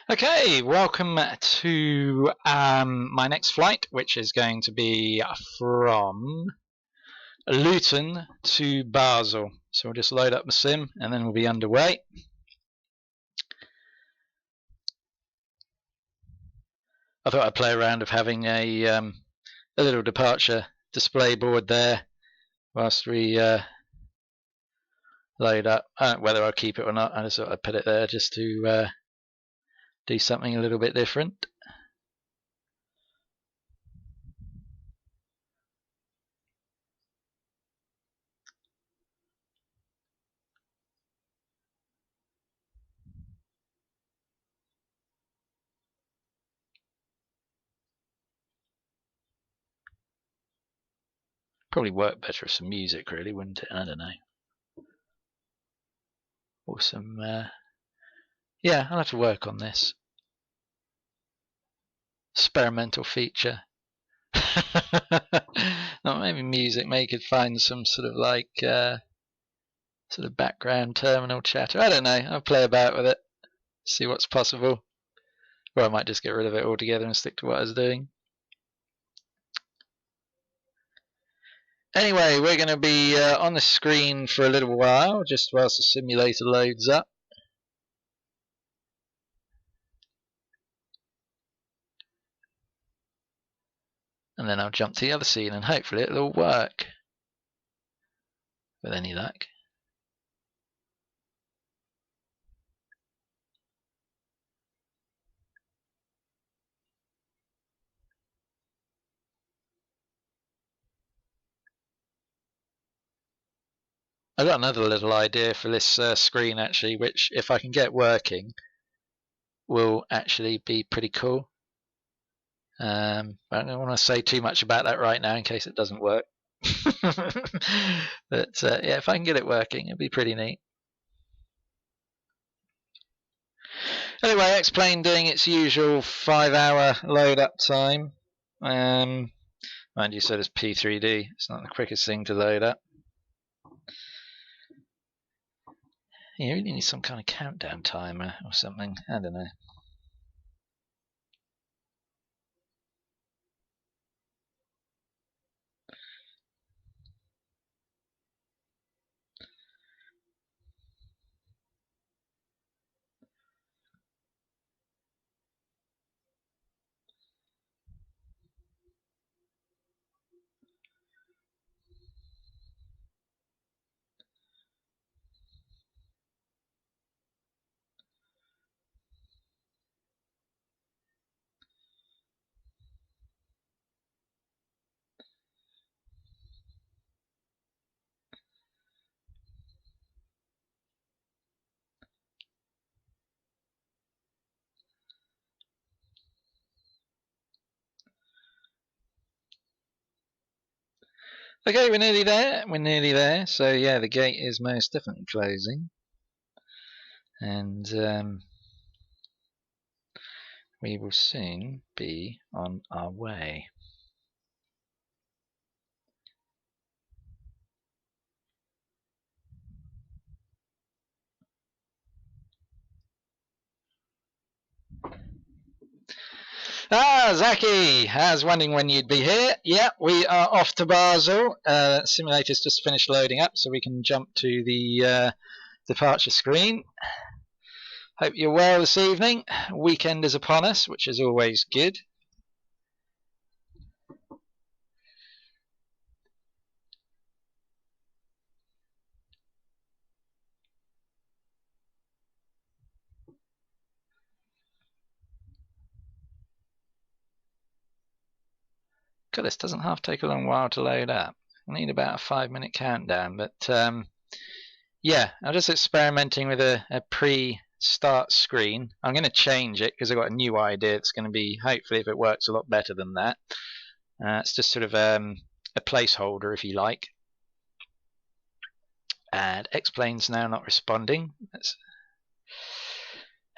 Okay, welcome to my next flight, which is going to be from Luton to Basel. So we'll just load up the sim and then we'll be underway. I thought I'd play around of having a little departure display board there whilst we load up. Whether I'll keep it or not, I just thought I'd put it there just to do something a little bit different. Probably work better with some music, really, wouldn't it? I don't know. Or some, yeah, I'll have to work on this experimental feature. Not maybe music. Maybe you could find some sort of like sort of background terminal chatter. I don't know. I'll play about with it, see what's possible, or I might just get rid of it altogether and stick to what I was doing. Anyway, we're going to be on the screen for a little while, just whilst the simulator loads up. And then I'll jump to the other scene and hopefully it'll all work. With any luck. I've got another little idea for this screen actually, which if I can get working will actually be pretty cool. I don't want to say too much about that right now in case it doesn't work. But yeah, if I can get it working, it'd be pretty neat. Anyway, X-Plane doing its usual 5-hour load up time. Mind you, so does P3D. It's not the quickest thing to load up. You really need some kind of countdown timer or something. I don't know. Okay, we're nearly there. We're nearly there. So yeah, the gate is most definitely closing, and we will soon be on our way. Zaki! I was wondering when you'd be here. Yeah, we are off to Basel. Simulator's just finished loading up, so we can jump to the departure screen. Hope you're well this evening. Weekend is upon us, which is always good. God, this doesn't half take a long while to load up. I need about a 5-minute countdown, but yeah, I'm just experimenting with a pre-start screen. I'm going to change it because I've got a new idea. It's going to be, hopefully, if it works, a lot better than that. It's just sort of a placeholder, if you like. And X-Plane's now not responding. That's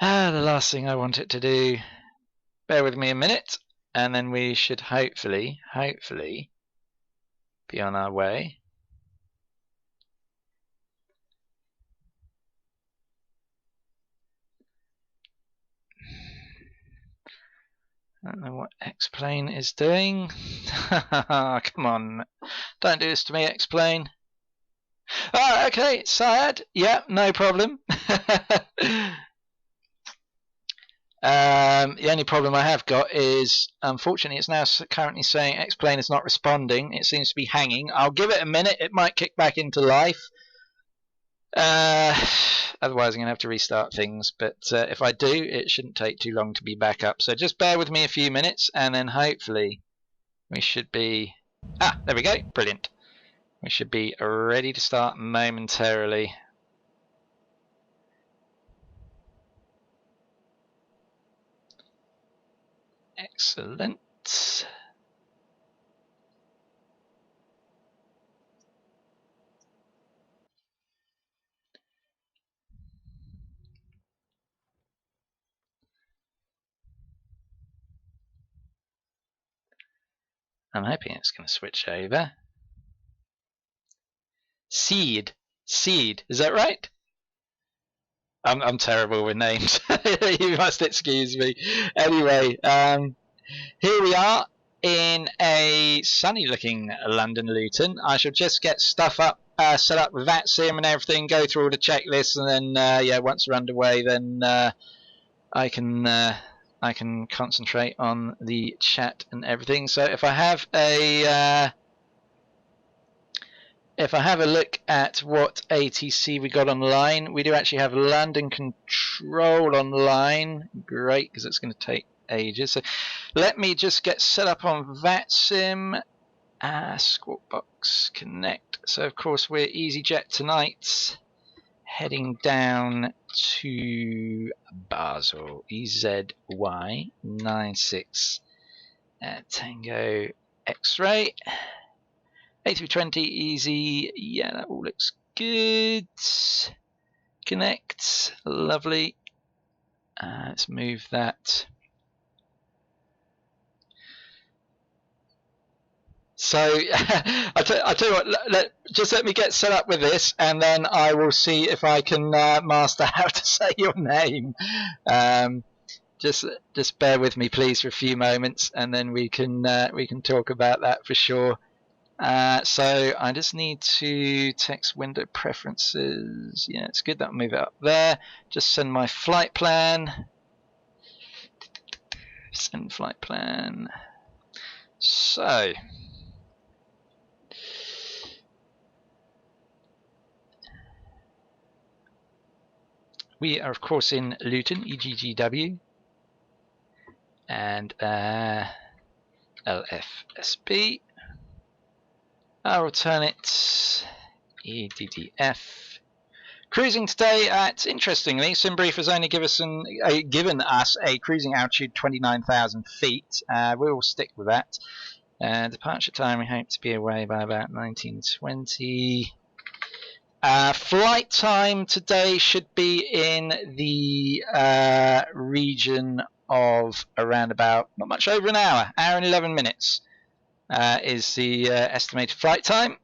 the last thing I want it to do. Bear with me a minute, and then we should hopefully be on our way. I don't know what X-Plane is doing. Come on, don't do this to me, X-Plane. Oh, okay, Syed. Yeah, no problem. The only problem I have got is, unfortunately, it's now currently saying X-Plane is not responding. It seems to be hanging. I'll give it a minute. It might kick back into life. Otherwise, I'm going to have to restart things. But if I do, it shouldn't take too long to be back up. So just bear with me a few minutes, and then hopefully we should be... Ah, there we go. Brilliant. We should be ready to start momentarily. Excellent. I'm hoping it's going to switch over. Seed. Seed. Is that right? I'm terrible with names. You must excuse me. Anyway, here we are in a sunny-looking London Luton. I shall just get stuff up, set up with VATSIM and everything, go through all the checklists, and then yeah, once we're underway, then I can concentrate on the chat and everything. So if I have a look at what ATC we got online, we do actually have London Control online. Great, because it's going to take ages. So let me just get set up on VATSIM. Squawk Box Connect. So of course we're easyJet tonight, heading down to Basel. EZY 96 Tango X-ray. FFA320 easy. Yeah, that all looks good. Connect. Lovely. Let's move that. So I tell you what, just let me get set up with this, and then I will see if I can master how to say your name. Just bear with me, please, for a few moments, and then we can talk about that for sure. So I just need to text window preferences. Yeah, it's good that I'll move it up there. Just send my flight plan. Send flight plan. So we are of course in Luton, EGGW, and LFSB. Our alternate EDDF. Cruising today at, interestingly, SimBrief has only given us a cruising altitude 29,000 feet. We will stick with that. Departure time, we hope to be away by about 1920. Flight time today should be in the region of around about, not much over an hour and 11 minutes. Is the estimated flight time,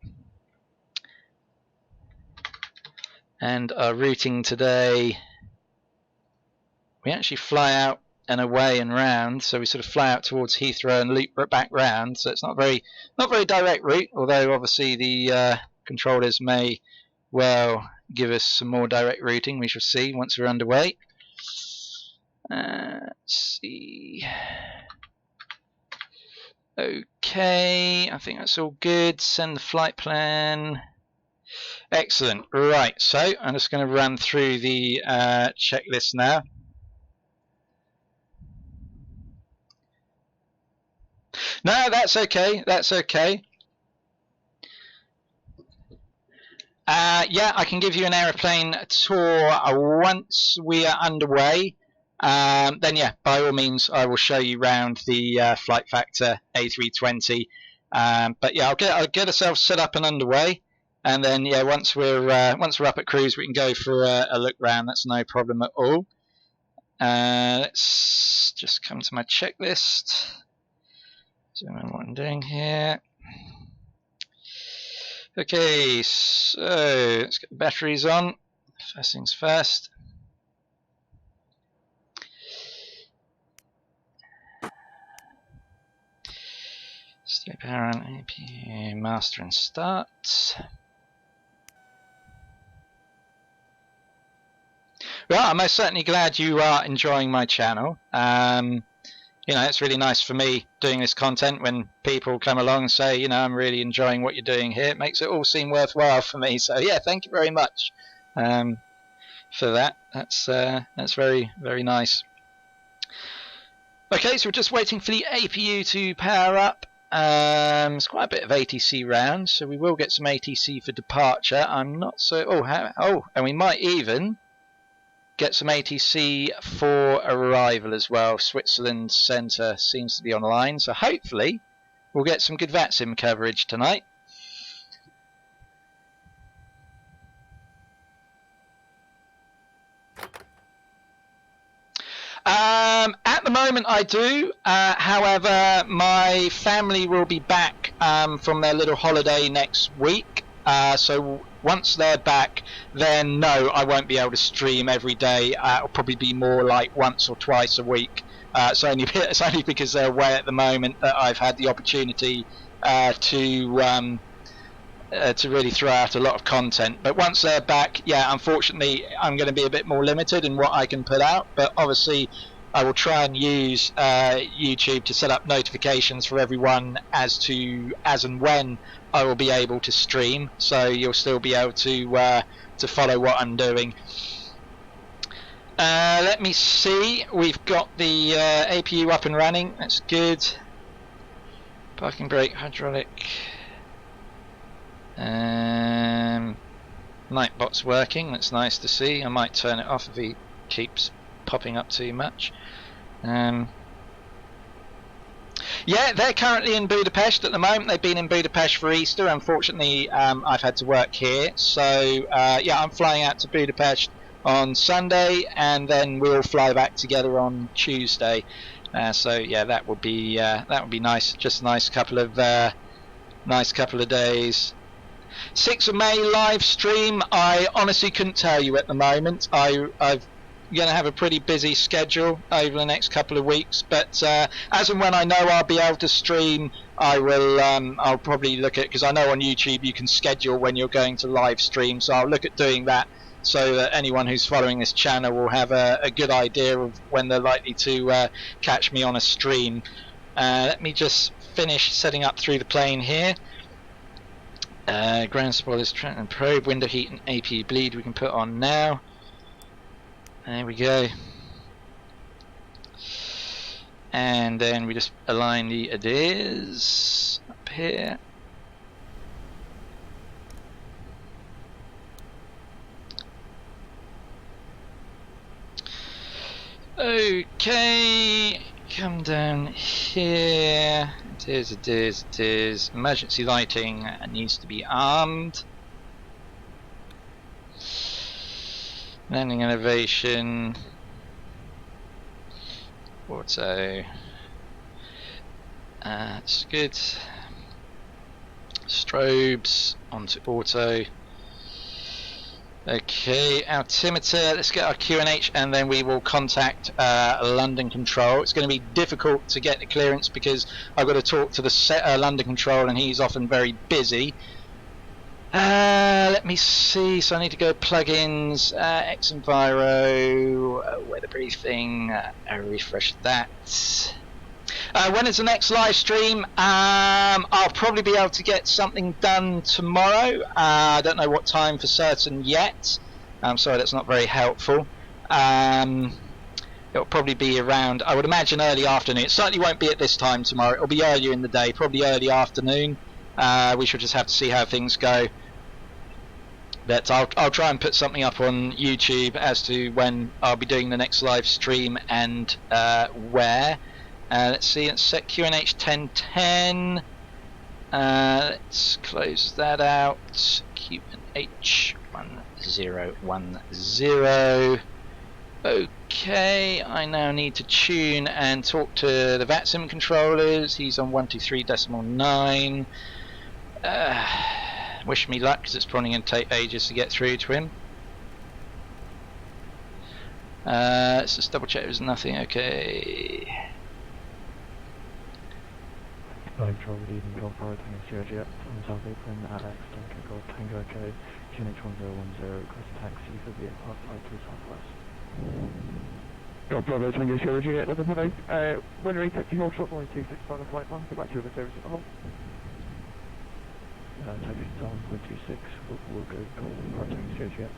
and our routing today, we actually fly out and away and round, so we sort of fly out towards Heathrow and loop back round, so it's not very direct route, although obviously the controllers may well give us some more direct routing. We shall see once we're underway. Let's see. Okay, I think that's all good. Send the flight plan. Excellent. Right, so I'm just going to run through the checklist now. No, that's okay. That's okay. Yeah, I can give you an aeroplane tour once we are underway. Then yeah, by all means, I will show you around the Flight Factor A320. But yeah, I'll get ourselves set up and underway, and then yeah, once we're up at cruise, we can go for a look round. That's no problem at all. Let's just come to my checklist. Zoom in what I'm doing here. Okay, so let's get the batteries on. First things first. Stay power on APU master and start. Well, I'm most certainly glad you are enjoying my channel. You know, it's really nice for me doing this content when people come along and say, you know, I'm really enjoying what you're doing here. It makes it all seem worthwhile for me. So yeah, thank you very much for that. That's very, very nice. Okay, so we're just waiting for the APU to power up. There's quite a bit of ATC round, so we will get some ATC for departure. I'm not so... and we might even get some ATC for arrival as well. Switzerland Centre seems to be online, so hopefully we'll get some good VATSIM coverage tonight. At the moment I do, however my family will be back from their little holiday next week, so once they're back then no, I won't be able to stream every day. It'll probably be more like once or twice a week. It's only because they're away at the moment that I've had the opportunity to really throw out a lot of content. But once they're back, yeah, unfortunately I'm going to be a bit more limited in what I can put out, but obviously I will try and use YouTube to set up notifications for everyone as and when I will be able to stream, so you'll still be able to follow what I'm doing. Let me see, we've got the APU up and running, that's good. Parking brake, hydraulic. Nightbot's working, that's nice to see. I might turn it off if he keeps popping up too much. Yeah, they're currently in Budapest at the moment. They've been in Budapest for Easter. Unfortunately, I've had to work here, so yeah, I'm flying out to Budapest on Sunday, and then we'll fly back together on Tuesday. So yeah, that would be nice. Just a nice couple of days. 6th of May live stream. I honestly couldn't tell you at the moment. I've going to have a pretty busy schedule over the next couple of weeks, but as and when I know I'll be able to stream, I will. I'll probably look at, because I know on YouTube you can schedule when you're going to live stream, so I'll look at doing that so that anyone who's following this channel will have a good idea of when they're likely to catch me on a stream. Let me just finish setting up through the plane here. Ground spoilers, and probe, window heat and APU bleed we can put on now. There we go. And then we just align the Addons up here. Okay, come down here. It is. Emergency lighting needs to be armed. Landing elevation. Auto. That's good. Strobes onto auto. Okay, altimeter, let's get our QNH and then we will contact London Control. It's going to be difficult to get the clearance because I've got to talk to the London Control and he's often very busy. Let me see, so I need to go plugins, Xenviro, weather briefing, refresh that. When is the next live stream? I'll probably be able to get something done tomorrow. I don't know what time for certain yet. I'm sorry, that's not very helpful. It'll probably be around, I would imagine, early afternoon. It certainly won't be at this time tomorrow. It'll be earlier in the day, probably early afternoon. We shall just have to see how things go. But I'll try and put something up on YouTube as to when I'll be doing the next live stream and where. Let's see, let's set QNH 1010. Let's close that out. QNH 1010. Okay, I now need to tune and talk to the VATSIM controllers. He's on 123.9. Wish me luck, because it's probably going to take ages to get through to him. Let's just double check there's nothing. Okay. Right, London Control, good evening, Golf Road, Tango Sierra Jet, on South Apron, Addons, Golf Tango Echo, QNH1010, request a taxi for the Park Flight to Southwest. Golf Bravo, Tango Sierra Jet, London Hello, runway taxi hold short line 26 on the flight 1, go back to the service at home. Taxi Zalman 26, we'll go Golf Tango Sierra Jet.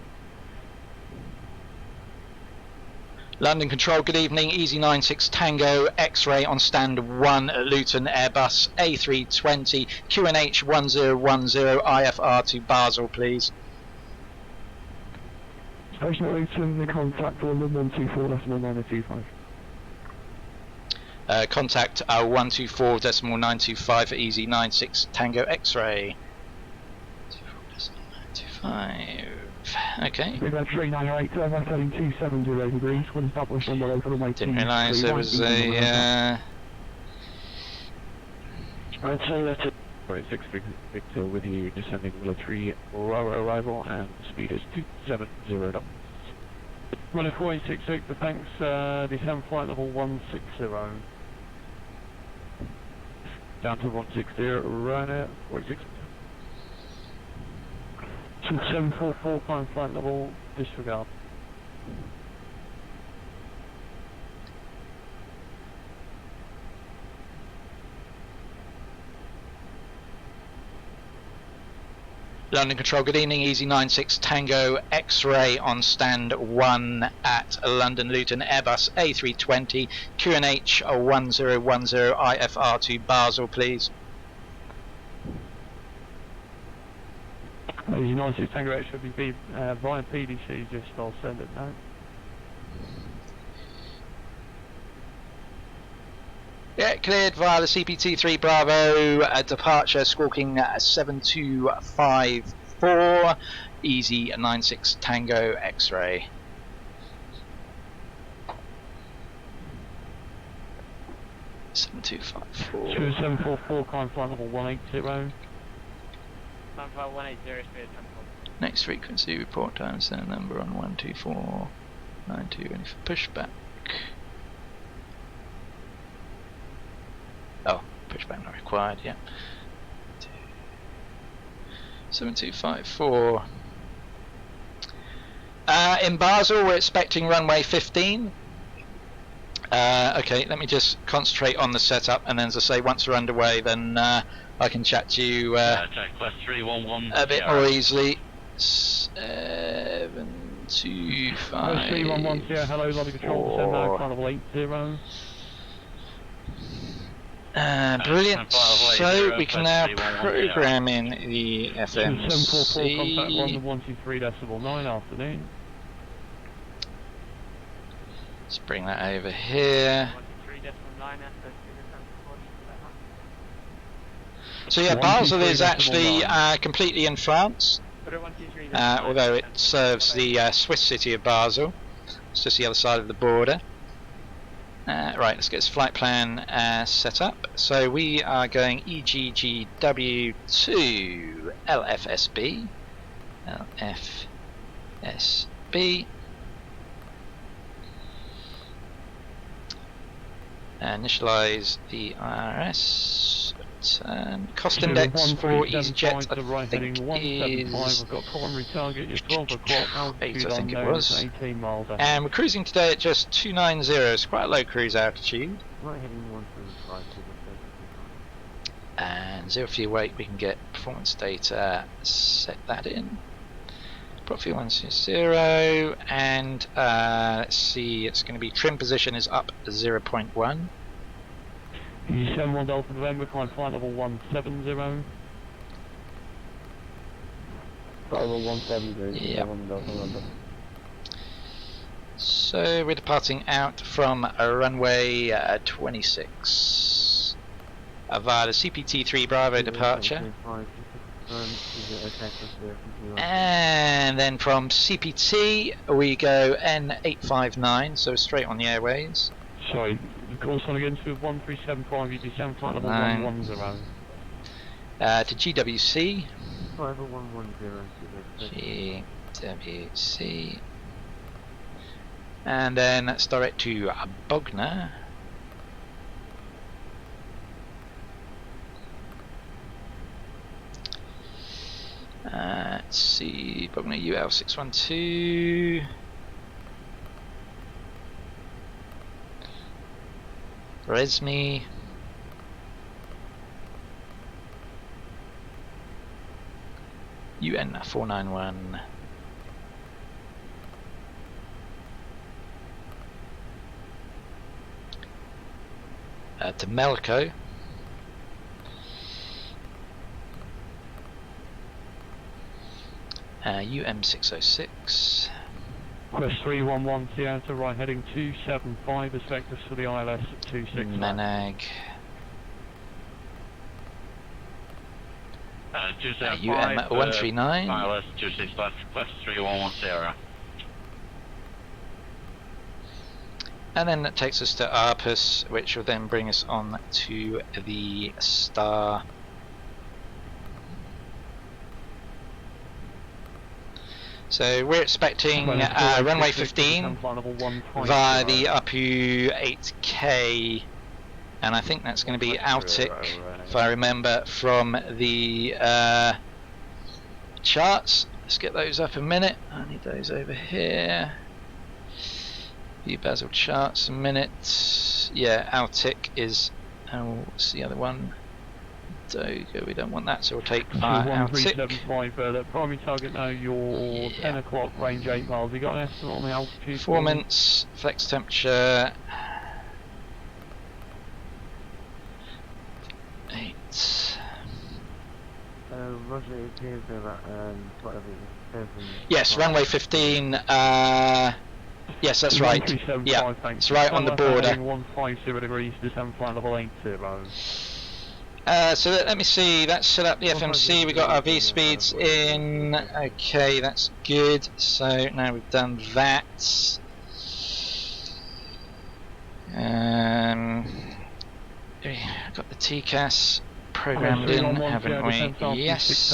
London Control, good evening, easyJet Tango X-ray on stand 1 at Luton, Airbus A320, QNH 1010 IFR to Basel, please. Station at Luton, the contact London 124.925. Contact 124.925 for easyJet Tango X-ray. 24.925. Okay. We've had 398, I've heading 270 degrees, when established on the local runway. Didn't realise there was a I'd say that's it. Right, 6 Victor with you, descending military arrival, and speed is 270 knots. Runway 4868, but thanks, descend flight level 160. Down to 160, runway 46. 744, climb flight level, disregard. London Control, good evening, easyJet Tango X-ray on stand 1 at London Luton, Airbus A320, QNH 1010 IFR to Basel, please. easyJet Tango X should be via PDC, just I'll send it now. Yeah, cleared via the CPT-3 Bravo, departure squawking 7254, easyJet Tango X-ray. Seven 744, climb flight level 180. Next frequency report time, send number on 12492, and for pushback. Oh, pushback not required, yeah. 7254. In Basel, we're expecting runway 15. Okay, let me just concentrate on the setup, and then as I say, once we're underway, then I can chat to you a bit more easily. 725. 311, yeah, hello, Lobby Control, send now, flight level 80. Brilliant. So we can now program in the FMC. 744, contact London 123.9, afternoon. Let's bring that over here. So yeah, Basel is actually completely in France, although it serves the Swiss city of Basel. It's just the other side of the border. Right, let's get this flight plan set up. So we are going EGGW to LFSB. LFSB. Initialize the IRS. Cost index for EasyJet, I think, is 8, I think it was. And we're cruising today at just 290, it's quite a low cruise altitude. And 0 fuel weight, we can get performance data, set that in. Prop fuel 120, and let's see, it's going to be trim position is up 0.1. You 71 Delta November, climb flight level 170. Flight level 170, yep. So we're departing out from runway 26 via the CPT-3 Bravo departure. And then from CPT we go N859, so straight on the airways. Sorry, the course on again to 1375, you descend flight level 110. To GWC. Level 110. GWC. And then that's direct to Bognor. let's see, Bogner UL612. Resme. UN491. To Melco. UM606. Quest 311, Seattle, right heading 275, effective for the ILS at 26. Manag. UM139. ILS 265, Quest 3110. And then that takes us to Arpus, which will then bring us on to the Star. So we're expecting runway 15 via the Apu 8K, and I think that's going to be Altic, if I remember from the charts. Let's get those up a minute. I need those over here. View Basel charts a minute. Yeah, Altic is. Oh, what's the other one? Dogo, we don't want that, so we'll take Altic. 1375, that primary target now, your 10 o'clock, range 8 miles. You got an estimate on the altitude? Performance, flex temperature. 8. Roger, it appears that, whatever it says. Yes, runway 15. Yes, that's right. Yeah, it's right on the border. 150 degrees, descend flight level 80. So let me see, that's set up the FMC, we got our V speeds in, okay, that's good, so now we've done that. Got the TCAS programmed in, haven't we? Yes,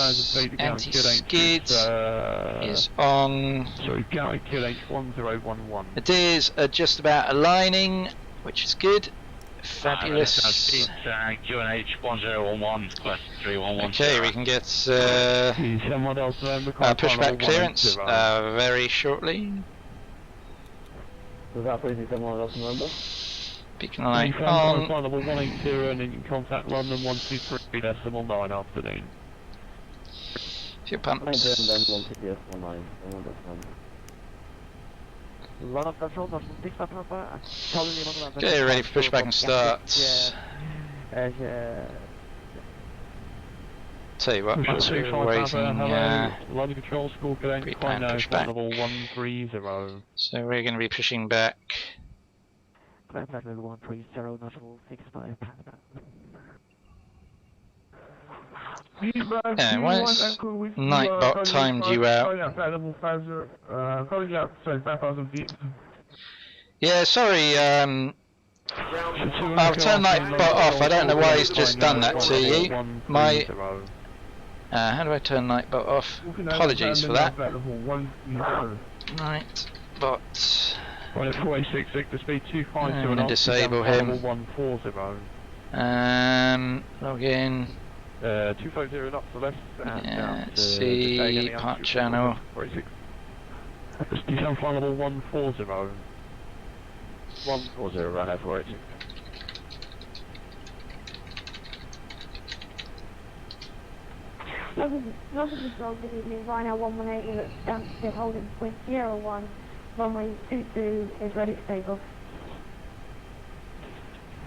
anti-skid is on. Sorry, Gatwick QH1011. It is just about aligning, which is good. Fabulous. QNH1011, Quest 3110. Okay, we can get pushback clearance very shortly. Does that please be someone else remember? Beacon light on. Flight level 180 and you can contact London 123.9 afternoon. Fuel pumps. Okay, ready for pushback and start. Tell you what, once we're waiting, pre-plan pushback. So we're going to be pushing back. Yeah, why is Nightbot timed you out? Yeah, Yeah, sorry, I'll turn Nightbot off. I don't know why he's just done that to you. My... how do I turn Nightbot off? Apologies for that. Nightbot. I'm gonna disable him. Log in. 250 knots to the left. Yeah, see, part channel. Descend flight level 140. 140, right now for it. Good evening, Rhino 118 at Stansted holding point 01. Runway 22 is ready to take off.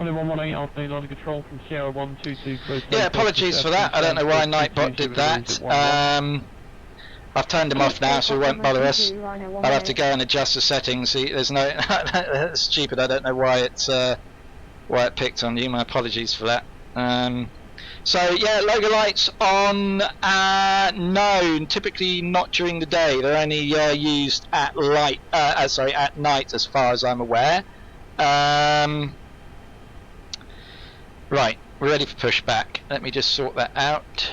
Runway 118 afternoon, line of control from Sierra 122. Yeah, apologies for that. I don't know why Nightbot did that. I've turned him off now, so it won't bother us. I'll have to go and adjust the settings. See, there's no. That's stupid. I don't know why it picked on you. My apologies for that. So yeah, logo lights on. No, typically not during the day. They're only used at at night, as far as I'm aware. Right, we're ready for pushback. Let me just sort that out.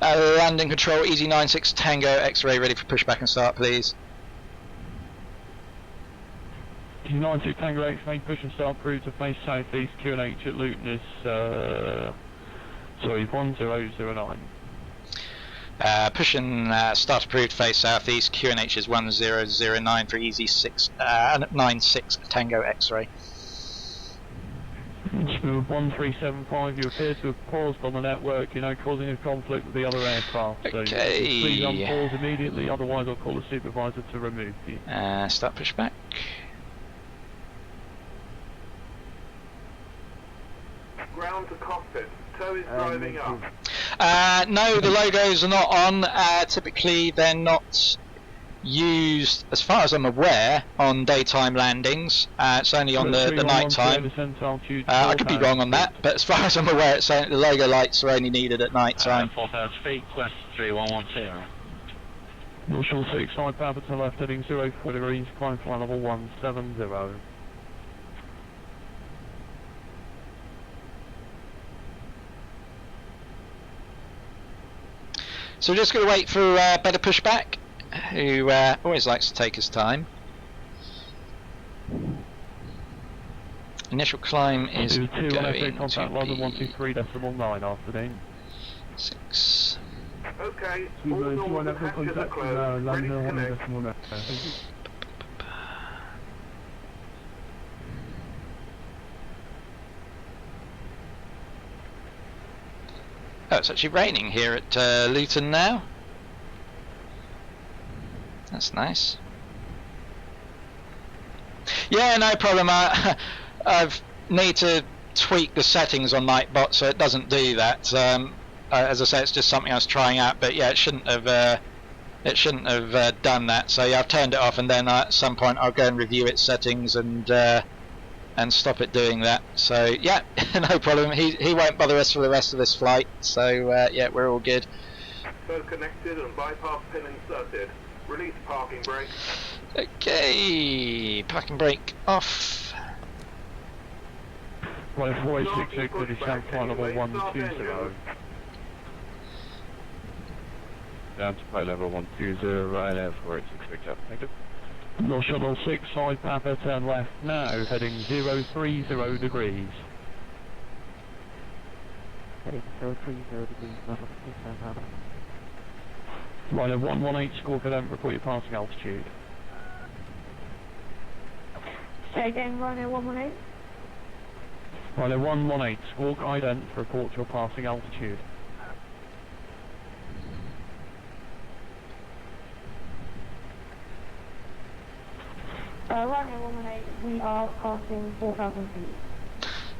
Landing control, Easy 96 Tango X-ray, ready for pushback and start, please. Easy 96 Tango X-ray, push and start through to face southeast. QNH at Luton is sorry, 1009. Pushing start approved face southeast. QNH is 1009 for easy 96 Tango X-ray. Smooth 1375, you appear to have paused on the network, you're now causing a conflict with the other aircraft. So Okay. please unpause immediately, otherwise I'll call the supervisor to remove you. Start pushback. Ground to cockpit. Tow is driving up. No, the logos are not on. Typically, they're not used, as far as I'm aware, on daytime landings. It's only on the night time. I could be wrong on that, but as far as I'm aware, it's only, the logo lights are only needed at night time. 4,000 feet, Quest 3110. Northshore 6, side Papa to left, heading 04 degrees, climb flight level 170. So we're just going to wait for better pushback, who always likes to take his time. Initial climb is going to contact London 123.9 afternoon. 6. Okay, all normal hatches are closed, ready to connect. Oh, it's actually raining here at Luton now. That's nice. Yeah, no problem. I've need to tweak the settings on Nightbot so it doesn't do that. As I say, it's just something I was trying out, but yeah, it shouldn't have done that. So yeah, I've turned it off, and then at some point I'll go and review its settings and stop it doing that. So yeah, no problem. He won't bother us for the rest of this flight. So yeah, we're all good. So connected and bypass pin inserted. Release parking brake. Okay, parking brake off. Right, 4866, good descent, flight level 120. Down to flight level 120, right now, 46 picked up. Thank you. North Shuttle 6, side Papa, turn left now, heading 030 degrees. Heading 030 degrees, level 6, side Papa. Right, 118, score cadent, report your passing altitude. Say again, Rhino 118. Right, 118, score cadent, report your passing altitude. Rhino 118, we are passing 4,000 feet.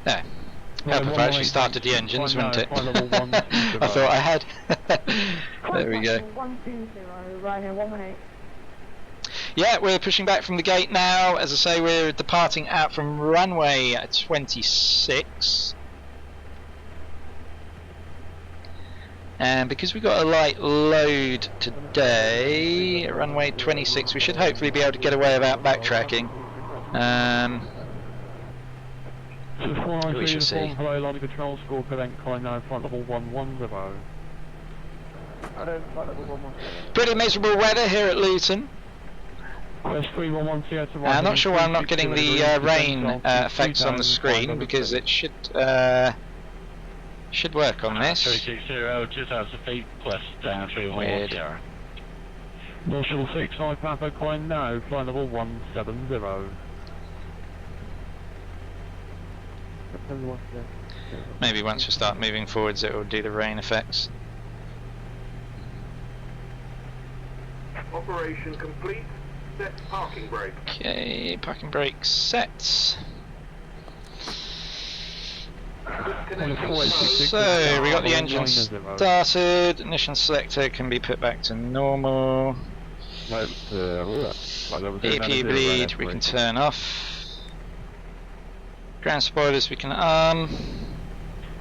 Yeah. Help if I actually started the engines, wouldn't it? I thought I had. There we go. 120, Rhino 118. Yeah, we're pushing back from the gate now. As I say, we're departing out from runway 26. And because we've got a light load today, at runway 26, we should hopefully be able to get away without backtracking. We shall see. Hello, line of control, score cadent, climb now, flight level 110. Pretty miserable weather here at Luton. West 3110 to right. I'm not sure why I'm not getting the rain effects on the screen, because it should work on this. 360, 2,000 feet, Quest down 3110. North Shuttle 6, side Papa, climb now, flight level 170. Maybe once we start moving forwards it will do the rain effects. Operation complete. Set parking brake. Okay, parking brake set. So we got the engine started. Ignition selector can be put back to normal. AP bleed we can turn off. Ground spoilers we can arm.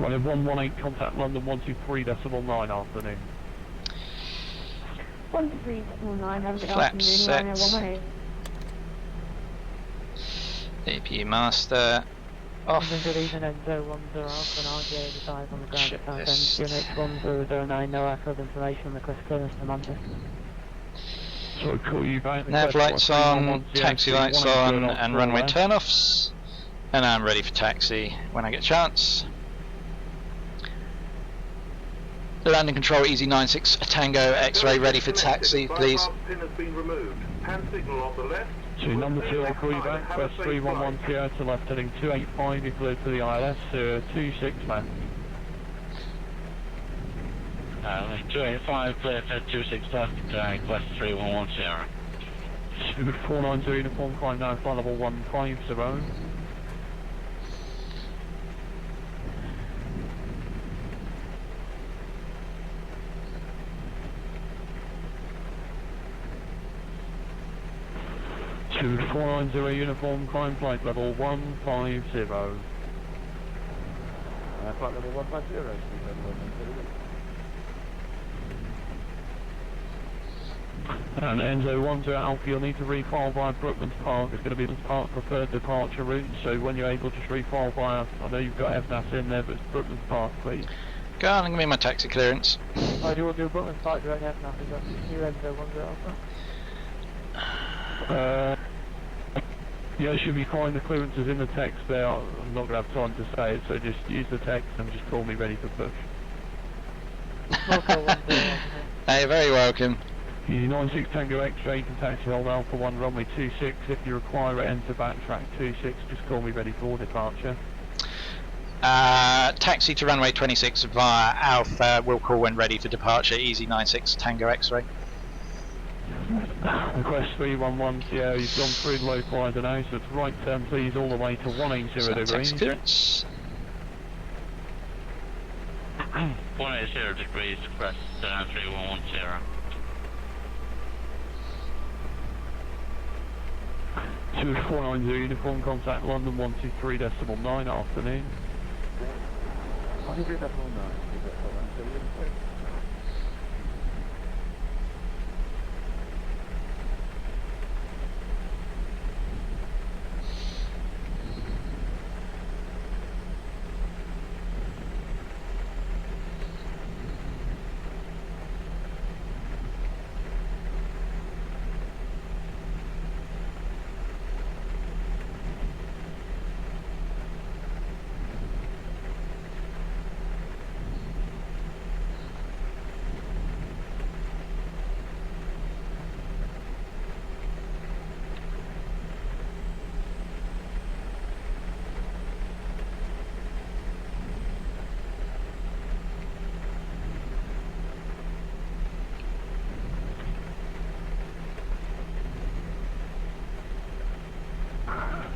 Right, 118, contact London 123.9 afternoon. 123.9, have a good Flaps set. afternoon, Rhino 118. AP master off. So I'll call you back. Nav lights on, taxi lights on, and runway turn-offs. And I'm ready for taxi when I get a chance. Landing control, easy96 Tango X-ray, ready for taxi, please. Bypass pin has been removed. Hand signal on the left. To number 2, I'll call you back. Quest 3110 to left heading 285, you cleared for the ILS, 26 left. 285, clear for 26 left, Quest 3110. 490 uniform, climb down flight level 150. 490 uniform, climb flight level 150. Flight level 150, and Enzo 10 Alpha, you'll need to refile via Brooklands Park. It's going to be the Park preferred departure route, so when you're able, just refile via, I know you've got FNAS in there, but it's Brooklands Park, please. Go on and give me my taxi clearance. Oh, do you want to do Brooklands Park direct FNAS? Is that you Enzo 10 Alpha? Yeah, it should be fine. The clearance is in the text there. I'm not going to have time to say it, so just use the text and just call me ready to push. Hey, you're very welcome. Easy 96 Tango X-ray, you can taxi hold Alpha 1 runway 26. If you require it, enter backtrack 26. Just call me ready for departure. Taxi to runway 26 via Alpha, we'll call when ready for departure, easy 96 Tango X-ray. Request 311, yeah, you've gone through the localizer now, so it's right turn please all the way to 180 degrees. Taxi clearance. 180 degrees, request 3110. 2490 uniform, contact London 123.9, afternoon. 123.9.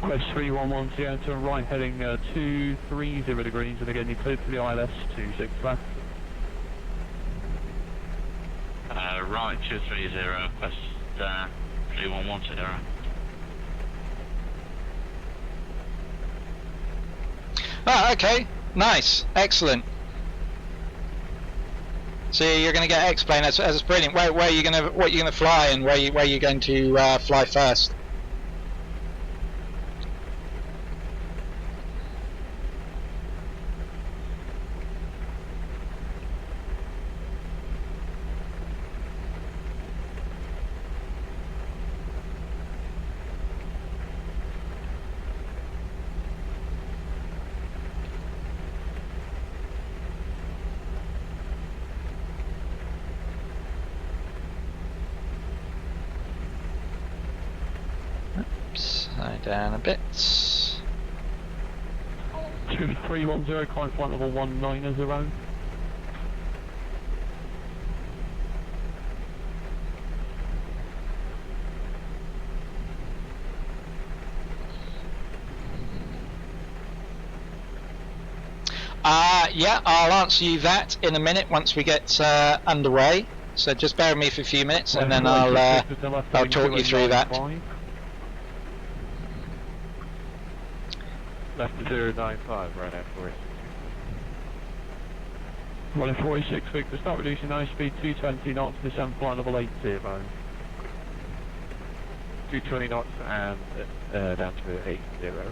Quest 311, Seattle, right heading 230 degrees, and again you cleared for the ILS 26 left. Right 230, Quest 3110. Ah, okay, nice, excellent. So you're going to get X-plane. That's brilliant. Where are you going to? What are you going to fly, and where are you going to fly first? Slide down a bit. 2310, climb flight level 190. Yeah, I'll answer you that in a minute once we get underway. So just bear with me for a few minutes, and then I'll talk you through that. Left to 095, right afterwards. Running 46 Victor, start reducing nose speed 220 knots, descend flight level 80. 220 knots and down to 80,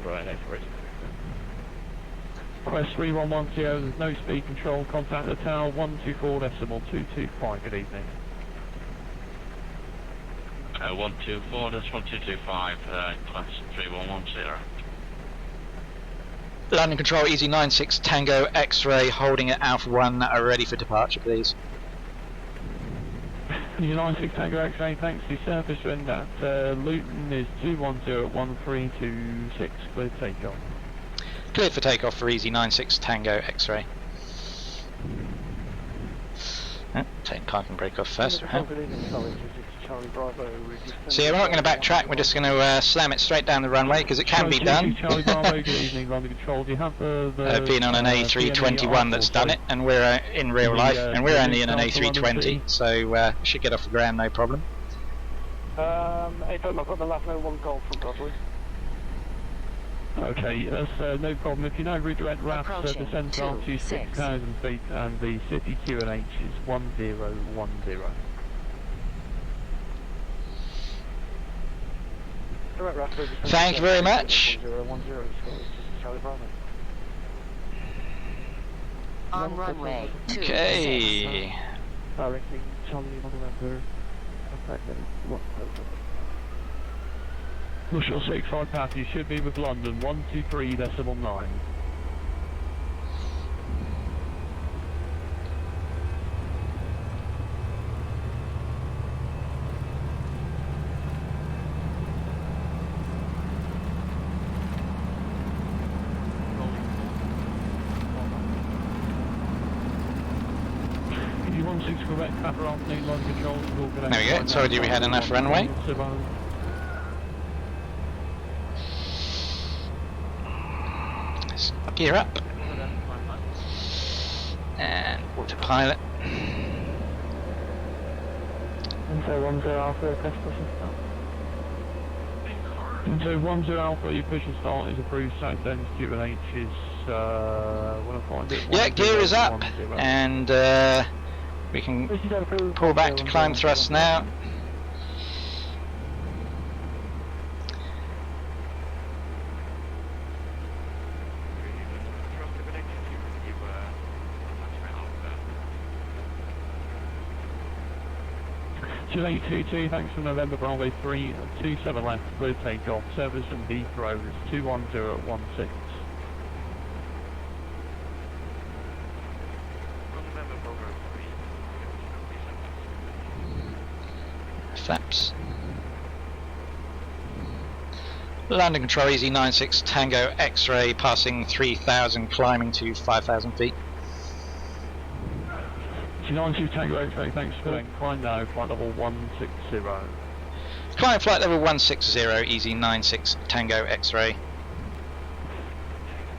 right afterwards. Quest 311, there's no speed control, contact the tower 124.225, good evening. 124, that's 1225, Quest 3110. Landing control, easy 96 Tango X-ray, holding at Alpha 1, are ready for departure, please. Easy 96 Tango X-ray, thanks. The surface wind at Luton is 2101326, clear takeoff. Cleared for takeoff for easy 96 Tango X-ray. Oh, take parking brake off first. Right. So yeah, we're not going to backtrack, we're just going to slam it straight down the runway, because it can be done. Charlie Bravo, good evening, London Control. Do you have I've been on an A321 that's done it, and we're in real life, and we're only in an A320, so should get off the ground no problem. I've got the last note 1 call from Gatwick. Okay, that's no problem. If you now redirect RAF, descend to altitude 6,000 feet, and the city QNH is 1010. Thank you very much. On runway 26. Okay. Bushel 65 path, you should be with London 123.9. Correct, Papa afternoon, line control. There we go, told you we had enough runway. Let's gear up. And autopilot. Info 10 Alpha, request push and start. So 10 Alpha, your push and start is approved. South end QNH is, when I find it. Yeah, gear is up, and we can pull back to climb thrust now. Two 822, thanks for November Bravo 3, 27 left, clear takeoff, service from Heathrow is 21016. Flaps. Landing control, easy 96 Tango X-ray, passing 3,000, climbing to 5,000 feet. 92 Tango X-ray, thanks for doing. Climb now, flight level 160. Climb flight level 160, easy 96 Tango X-ray.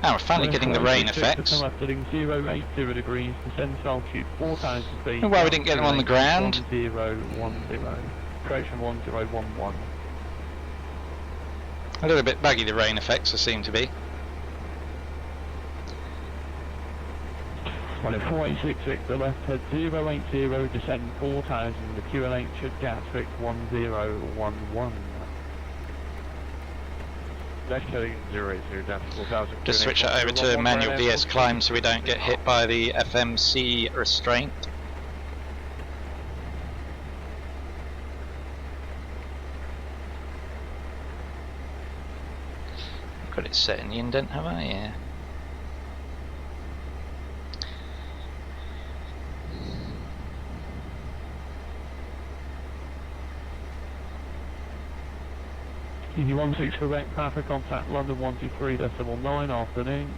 Now we're finally getting the rain effects. Heading 080 degrees, descend to altitude 4,000 feet. Well, we didn't get them on the ground. 1010. Correction 1011. A little bit buggy, the rain effects seem to be. Well, at 4866, the left head 080, descend 4,000, the QNH at Gatwick 1011. Left heading 080, down to 4,000. Just switch that over to manual VS climb so we don't get hit by the FMC restraint. Got it set in the indent, have I? Yeah. Easy 16 correct, Papa contact London 123.9 afternoon.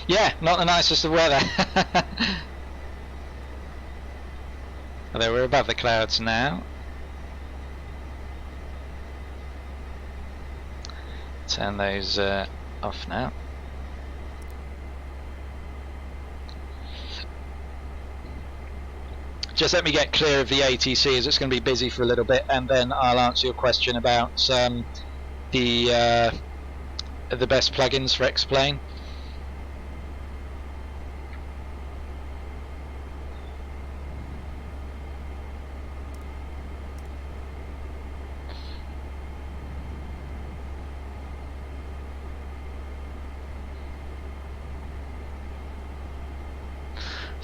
Yeah, not the nicest of weather. Although we're above the clouds now. Turn those off now. Just let me get clear of the ATC as it's going to be busy for a little bit, and then I'll answer your question about the best plugins for X-Plane.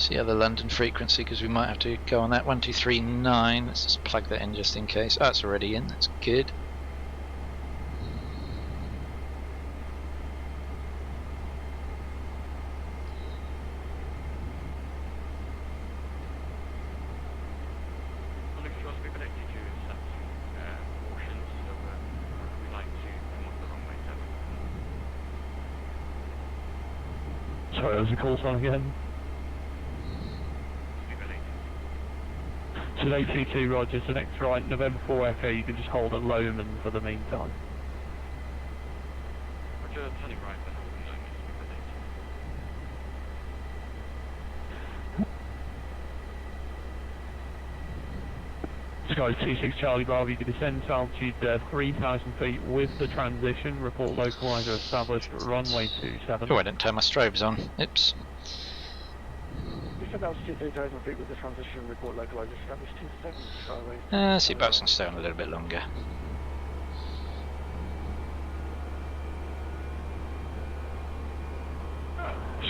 See other London frequency because we might have to go on that 1239. Let's just plug that in just in case. Oh, it's already in. That's good. Sorry, was the call sign again? So 822 Roger, so next right, November 4 FA, you can just hold at Lowman for the meantime. Roger, turning right, then Sky 26 Charlie Bravo, you can descend to altitude 3,000 feet with the transition, report localizer established, runway 27. Oh, I didn't turn my strobes on. Oops. Descend altitude 3,000 feet with the transition, report localizer established 27, Charlie. Seatbelts can stay on a little bit longer.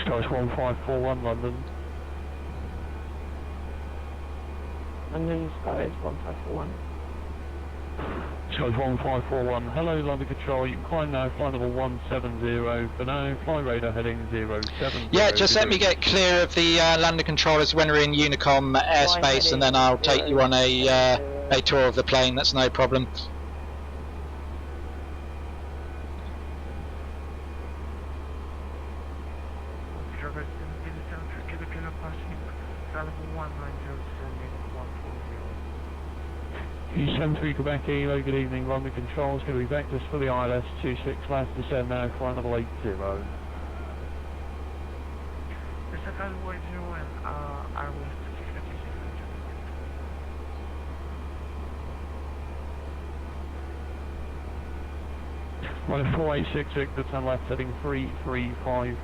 Sky's 1541 London. London Sky is 1541. Sky's 1541. Hello, London Control. You can climb now, flight level 170 for now. Fly radar heading 070. Yeah, just let me get clear of the landing controllers when we're in Unicom airspace, and then I'll take you on a tour of the plane. That's no problem. E73 Quebec Kilo, good evening, London Controls, going to be vectors for the ILS 26, last descend now, flight level 80. This is Ward 0 and RWS 656. Running 4866, that's on left, heading 335.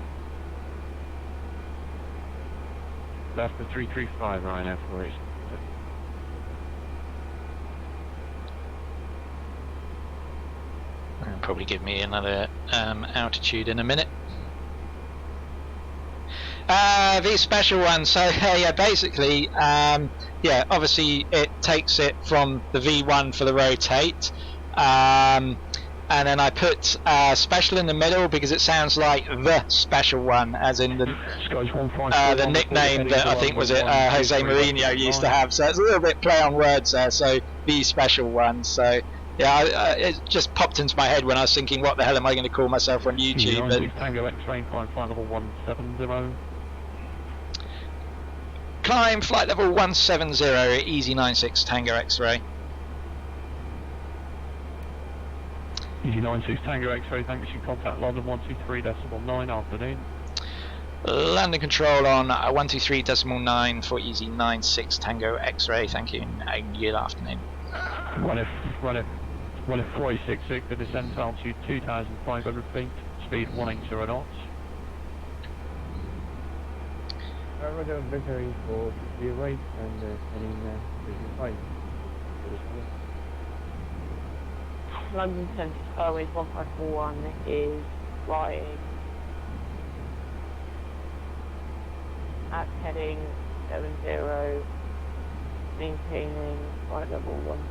Left for 335, Ryan F48. It'll probably give me another altitude in a minute. The special one, so yeah, basically, yeah, obviously it takes it from the V1 for the rotate, and then I put special in the middle because it sounds like the special one, as in the nickname that I think was it Jose Mourinho used to have, so it's a little bit play on words there, so the special one, so yeah, it just popped into my head when I was thinking, what the hell am I going to call myself on YouTube? Tango X-ray, climb flight level 170. Climb flight level 170, easy 96 Tango X-ray. Easy 96 Tango X-ray, thanks. You contact London 123.9, afternoon. Landing control on 123.9 for easy 96 Tango X-ray, thank you, and good afternoon. Run if 4866, the descent altitude 2,500 feet, speed 180 knots. Roger, Victory for the right and heading 55. London Central Skyways 1541 is flying at heading 70, maintaining flight level 130.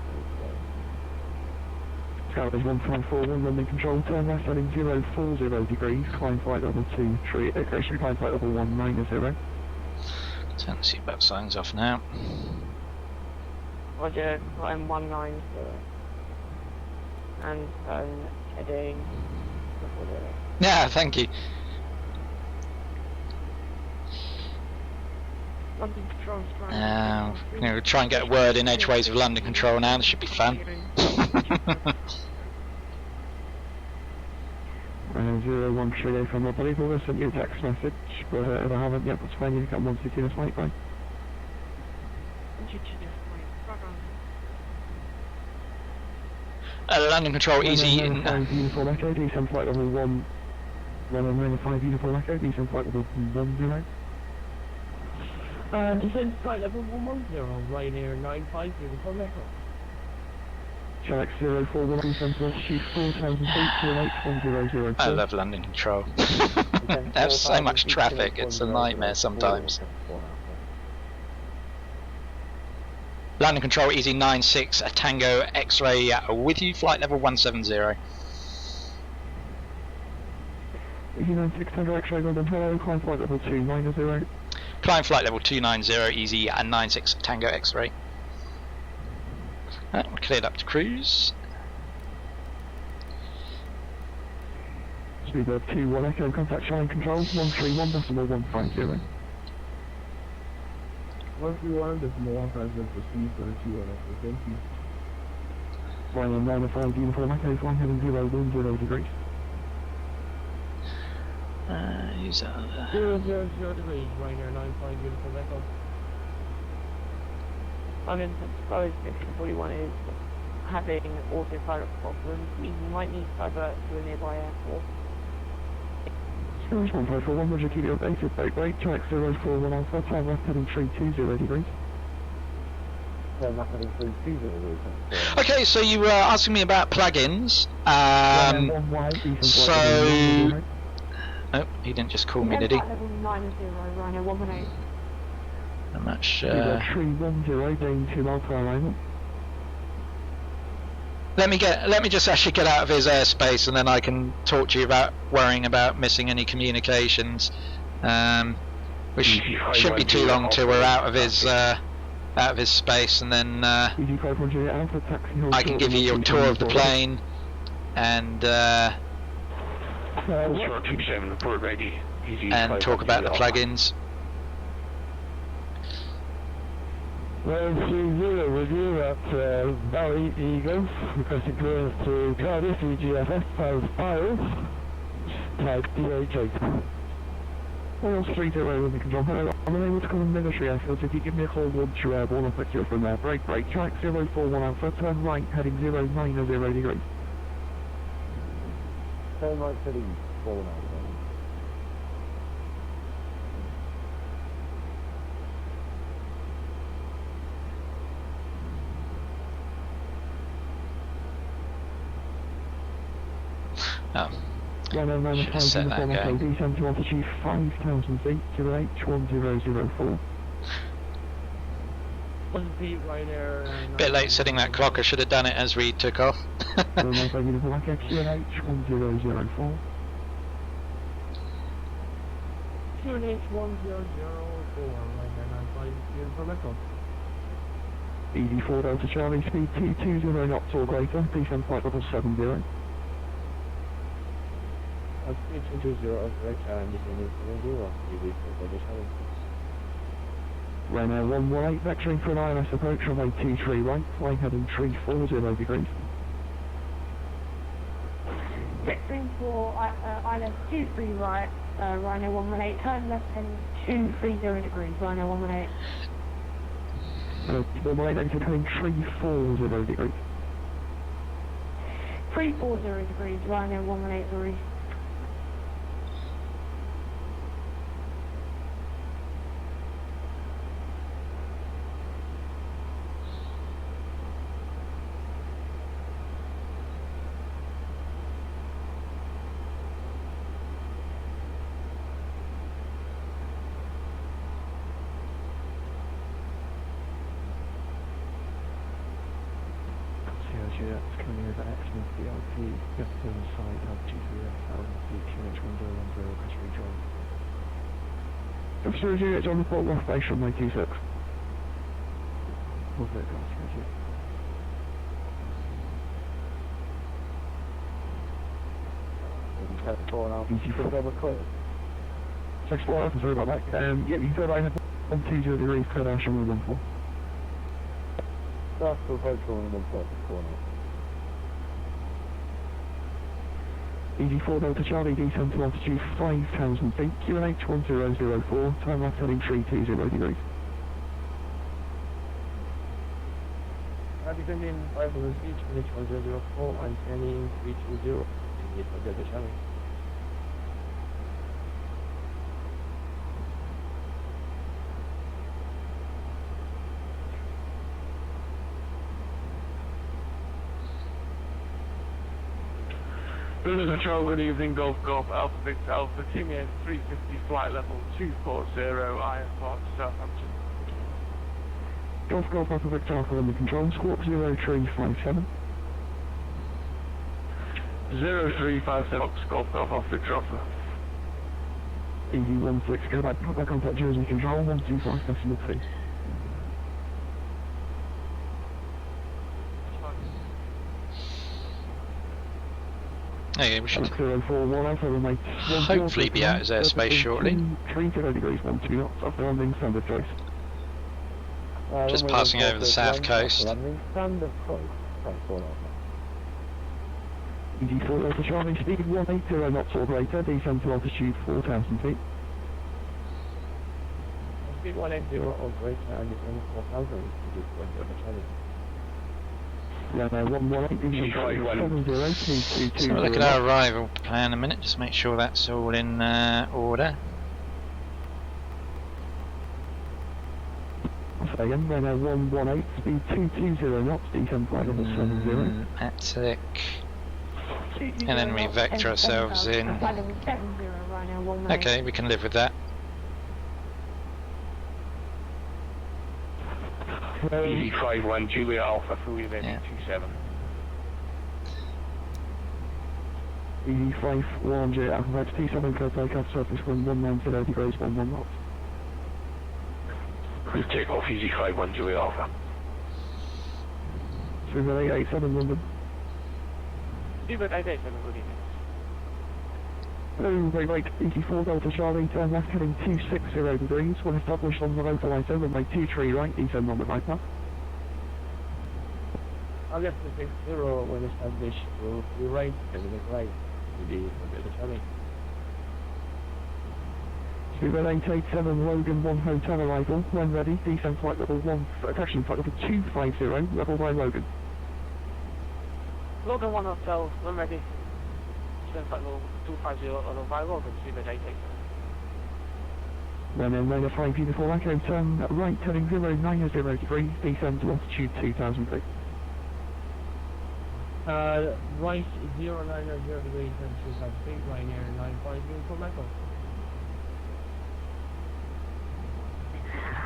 Skyways 1541, London Control, turn left heading 040 degrees, climb flight level 23, actually climb flight level 190. Turn the seatbelt signs off now. Roger, climb 190. And turn heading. Yeah, thank you. London Control We'll try and get a word in edgeways of London Control now, this should be fun. 0138 from I believe I sent you a text message, but if I haven't yet, that's fine, you can come 162 this flight, bye. London Control, easy in... Uniform Echo, descend flight level 1, 195 Uniform Echo, descend flight level 10. Descend flight level 110, Ryanair 95 Uniform Echo. Shark 041 Central, shoot 4,000 feet to 8100. I love London Control. There's so much traffic, it's a nightmare sometimes. Landing control, easy 96 Tango X-ray with you, flight level 170. Easy 96 Tango X-ray, Golden Hello, climb flight level 290. Climb flight level 290, easy 96 Tango X-ray. We're cleared up to cruise. Speed of 21 Echo, contact Channel Control, 131.150. 131.150, proceed for the 21 Echo, thank you. Ryanair 95 Uniform Echo, flying heading 010 degrees. Who's that? 000 degrees, Ryanair 95 Uniform Echo. I'm in suppose 1541 is having autopilot problems. We might need to divert to a nearby airport. Square 1541, Roger, keep you updated, boat rate, track 041 Alpha, time left heading 320 degrees. Time left heading 320 degrees. Okay, so you were asking me about plugins. Oh, he didn't just call me, did he? Level 90, Rhino 118. I'm not sure. 310, down to Alpha arrival. Let me just actually get out of his airspace, and then I can talk to you about worrying about missing any communications. Which shouldn't be too long till we're out of his space, and then I can give you your tour of the plane, and talk about the plugins. Well, 30 with you at Valley Eagle, requesting clearance to Guardia, VGFS, powered files, type DH8. Well, straight away with the control. Hello, I'm unable to call in military airfield, so if you give me a call once you're airborne, I'll pick you up from there. Break, track 041 Alpha, turn right, heading 090 degrees. Turn right, heading 490. Oh, should have set that going. Descend to altitude 5,000 feet to H1004. 1 feet right there. Bit late setting that clock, I should have done it as we took off. H1004. Easy 4 Delta Charlie, speed 220 knots or greater, descend flight level 70. Speed 220 and Ryanair 118, vectoring for an ILS approach from 823 right, flying heading 340 degrees. Vectoring for ILS 23 right, Ryanair 118, turn left heading 230 degrees, Ryanair 118. 118 exit heading 340 degrees. 340 degrees, Ryanair 118 degrees. That's coming over excellent VIP, get to the side, altitude 3,000 feet, QH1010, request rejoin. Officer Juliet on the port off base from 926. What's it, Officer Juliet? Easy for double clear. 6-4, I'm sorry about that. Yeah, you said I have 120 degrees, clear dash on 114. That's for petrol and 144. Easy 4 Delta Charlie, descend to altitude 5,000 feet, QNH 1004, time left heading 320 degrees. Having in 5,000 feet, QNH 1004, I'm scanning 320, Easy 4 Delta Charlie. Luton Control, good evening, Golf Alpha Victor Alpha, Team 350 flight level 240, IS Park, Southampton. Golf Golf Alpha Victor Alpha under control, squawk 0357. 0357 Fox Golf Golf Alpha Victor Alpha. EV16, go back contact Jersey control, 125 decimal 2. Okay, we should 041 Alpha remains hopefully be out of airspace shortly. 30 degrees, 12 knots, off the landing standard choice. Just passing over the south coast. EG4 Alpha Charlie, speed 180 knots or greater, descend to altitude 4,000 feet. Speed 180 or greater and descend 4,000 feet. Runway 118, EG5 So we'll look at our arrival plan in a minute, just make sure that's all in order. So again, runway 118, speed 220 knots, descend flight level 70. Attic. And then we vector ourselves in. Okay, we can live with that. EV51 Julia Alpha, fully ready, 27. EV51 Julia Alpha, that's T7 code takeoff, surface wind 190 degrees, 11 knots. Cruise takeoff, EV51 Julia Alpha. 3887 London. Stephen, I did, good evening. Runway right, EG4 Delta Charlie, turn left heading 260 degrees, when established on the local ISO, runway 23 right, descend on the right path. I'll get to 60 when established, we'll be right, and then right, to the Charlie. Speedbird 887 Logan 1 hotel arrival, when ready, descend flight level 1, attraction flight level 250, level by Logan. Logan 1 hotel, when ready. Descend flight level 250 level by Logan, Speedbird 887. Then radar 5 uniform echo, turn right heading 090 degrees, descend to altitude 2000 feet. Right 090 degrees and 2,000 feet, Ryanair 95 uniform echo.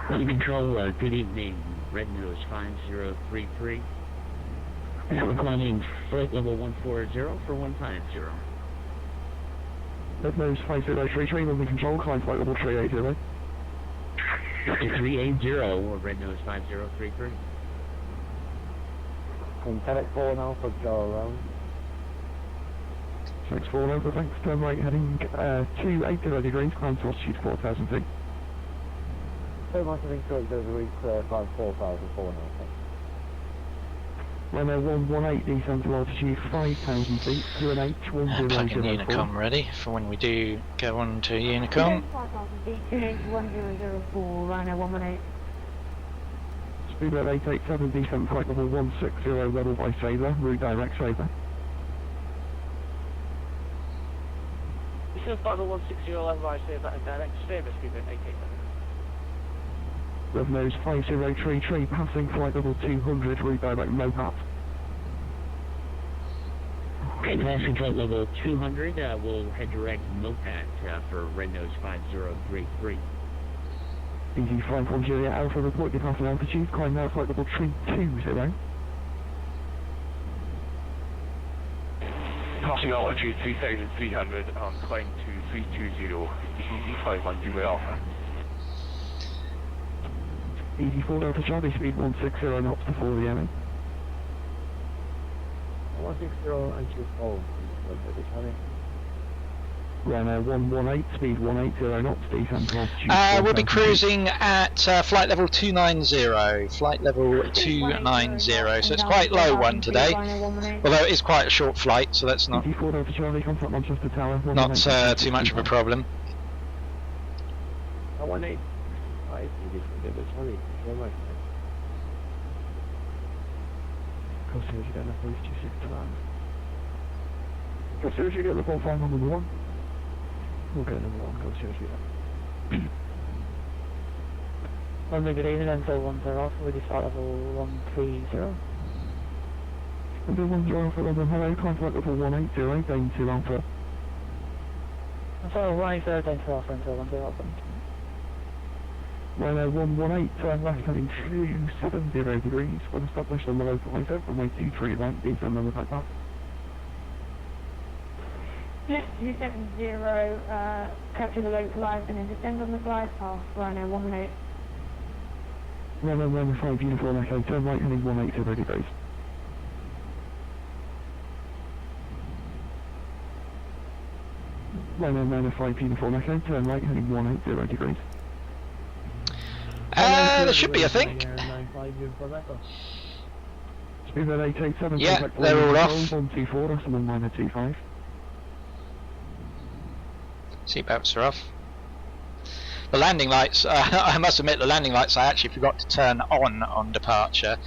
Control, good evening. Red Nose 5033. We're climbing flight level 140 for 150. Red Nose 5033, London control, climb flight level 380. 380, Red Nose 5033. Contact 4 now for go around. 64 over, thanks, turn right heading 280 degrees, climb to altitude 4000 feet. So much I think degrees, climb 4,004 now. Runway 118, descend to altitude 5,000 feet, QNH 1004. Plug in Unicom ready for when we do go on to Unicom. 5,000 feet, QNH 1004, runway 118. Speedbird 887, descent flight level 160, level by Sabre, route direct Sabre. Descend flight level 160 level by Sabre and direct Sabre, Speedbird 887. Red Nose 5033, passing flight level 200, route direct Mohat. Okay, passing flight level 200, we'll head direct Mopat for Red Nose 5033. EG51 Julia Alpha, report your passing altitude, climb now flight level 320. Passing altitude 3,300 and climb to 320, EG51 Julia Alpha. EG4 Delta Charlie, speed 160 knots before the enemy. 160 and 24, Charlie. Runway 118, speed 180 knots, descent to altitude. We'll be cruising at flight level 290. Flight level 290, so it's quite low one today. Although it is quite a short flight, so that's not EG4 Delta Charlie, contact Manchester Tower. too much of a problem. 118. Charlie, very much. Corsair, you get enough police 26 to land. Corsair, you get the ball flying on number 1. We'll get number 1, Corsair, you get. Runway good evening, Enzo 10 off, with your flight level 130. Number 10 for London, hello, climb flight level 180, Dane 2 Alpha. So, 180, Dane 2 Alpha, Enzo 10 Alpha. Runway 118, turn left heading 270 degrees, when established on the localizer, runway 23 right, please remember that path. Yes, 270, capture the localizer and then descend on the glide path, runway 118. Runway 15 uniform echo, turn right heading 180 degrees. Runway 5 uniform echo, turn right heading 180 degrees. There should be, I think. Speedbird 887, Yeah, they're all off. 124, that's on 925. Seatbelts are off. The landing lights, I must admit, the landing lights I actually forgot to turn on departure.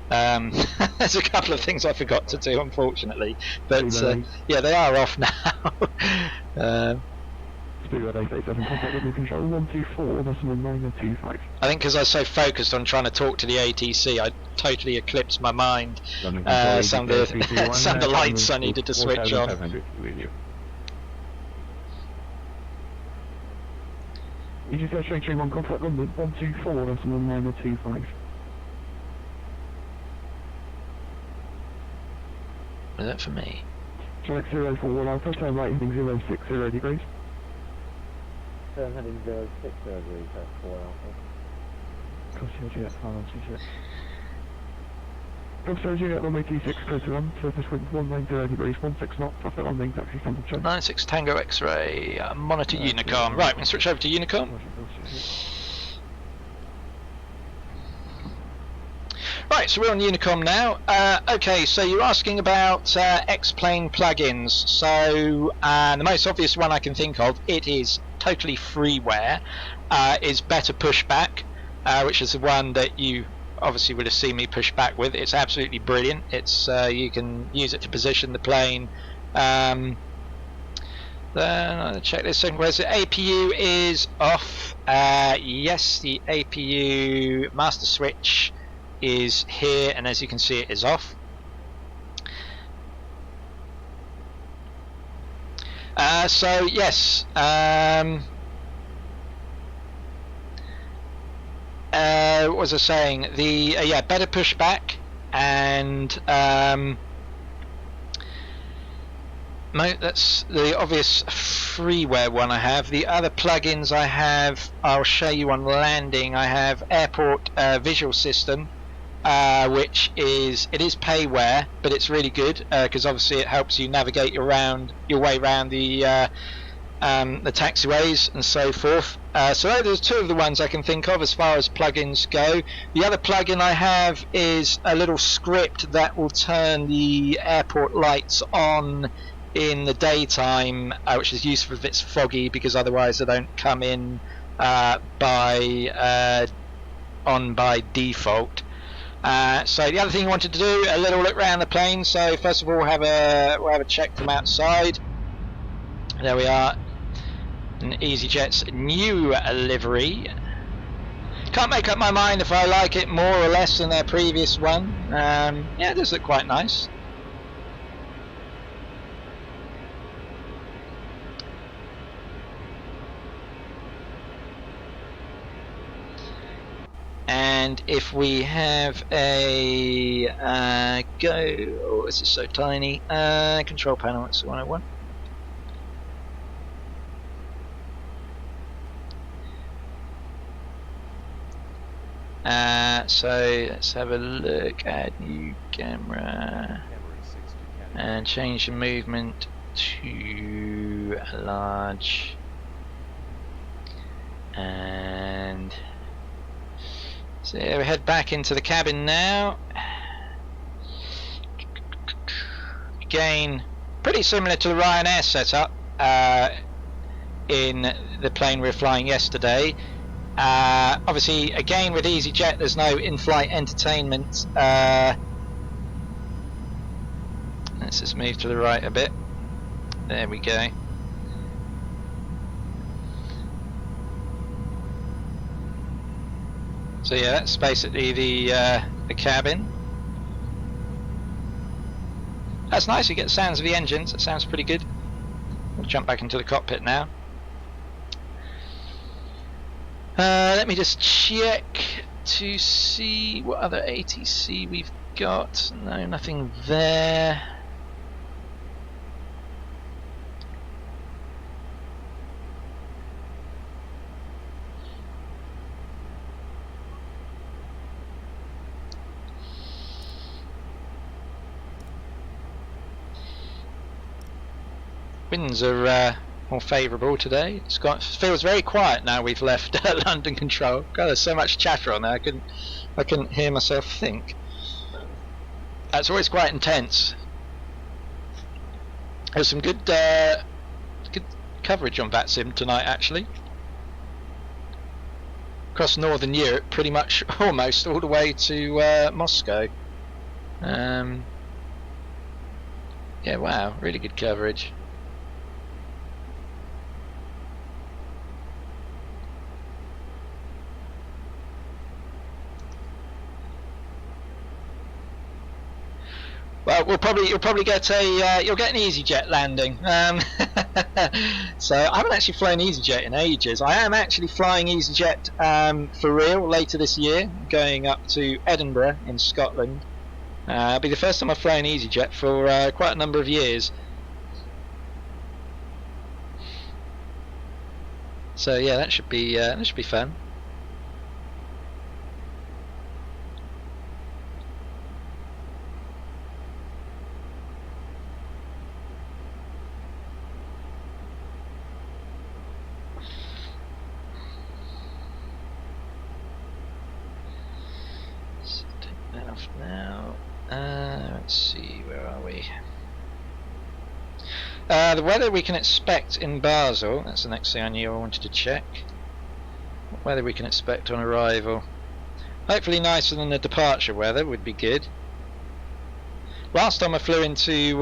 There's a couple of things I forgot to do, unfortunately, but yeah, they are off now. Speedbird 887, contact with control 124, that's on 925. I think because I was so focused on trying to talk to the ATC, I totally eclipsed my mind. Some of the lights I needed to switch on. easyJet 331, contact London 124, that's on 925. Was that for me? Select 041 Alpha, turn right heading 060 degrees. Turn heading 060 degrees, that's 4 Alpha. Corsair Jet, final 26. Corsair Jet, runway 26, clear to run, surface wind 190 degrees, 16 knots, traffic landing, taxi standard check. 96 Tango X-ray, monitor Unicom. Right, we can switch over to Unicom. Right, so we're on Unicom now. Okay, so you're asking about X-Plane plugins. So the most obvious one I can think of, it is totally freeware, is Better Pushback, which is the one that you obviously would have seen me push back with. It's absolutely brilliant. It's you can use it to position the plane. Then I'll check this thing. Where's the APU is off? Yes, the APU master switch is here, and as you can see, it is off. So yes, what was I saying? The yeah, Better Pushback, and that's the obvious freeware one I have. The other plugins I have, I'll show you on landing. I have Airport Visual System, which is payware, but it's really good because obviously it helps you navigate your way around the taxiways and so forth. So there's two of the ones I can think of as far as plugins go. The other plugin I have is a little script that will turn the airport lights on in the daytime, which is useful if it's foggy, because otherwise they don't come in on by default. So the other thing you wanted to do, a little look around the plane. So first of all, we'll have a check from outside. There we are, an easyJet's new livery. Can't make up my mind if I like it more or less than their previous one. Yeah, it does look quite nice. And if we have a oh, this is so tiny. Control panel, that's the one I want. So let's have a look. Add new camera and change the movement to large, and so yeah, we head back into the cabin now. Again, pretty similar to the Ryanair setup in the plane we were flying yesterday. Obviously, again with easyJet, there's no in-flight entertainment. Let's just move to the right a bit. There we go. So yeah, that's basically the cabin. That's nice. You get the sounds of the engines. That sounds pretty good. We'll jump back into the cockpit now. Let me just check to see what other ATC we've got. No, nothing there. Winds are more favourable today. Feels very quiet now we've left London Control. God, there's so much chatter on there. I couldn't hear myself think. It's always quite intense. There's some good coverage on VATSIM tonight, actually. Across Northern Europe, pretty much almost all the way to Moscow. Yeah, wow, really good coverage. Well, you'll probably get you'll get an easyJet landing. So I haven't actually flown easyJet in ages. I am actually flying easyJet for real later this year, going up to Edinburgh in Scotland. It'll be the first time I've flown easyJet for quite a number of years. So yeah, that should be fun. Now, let's see, where are we? The weather we can expect in Basel, that's the next thing I knew I wanted to check. What weather we can expect on arrival. Hopefully nicer than the departure weather would be good. Last time I flew into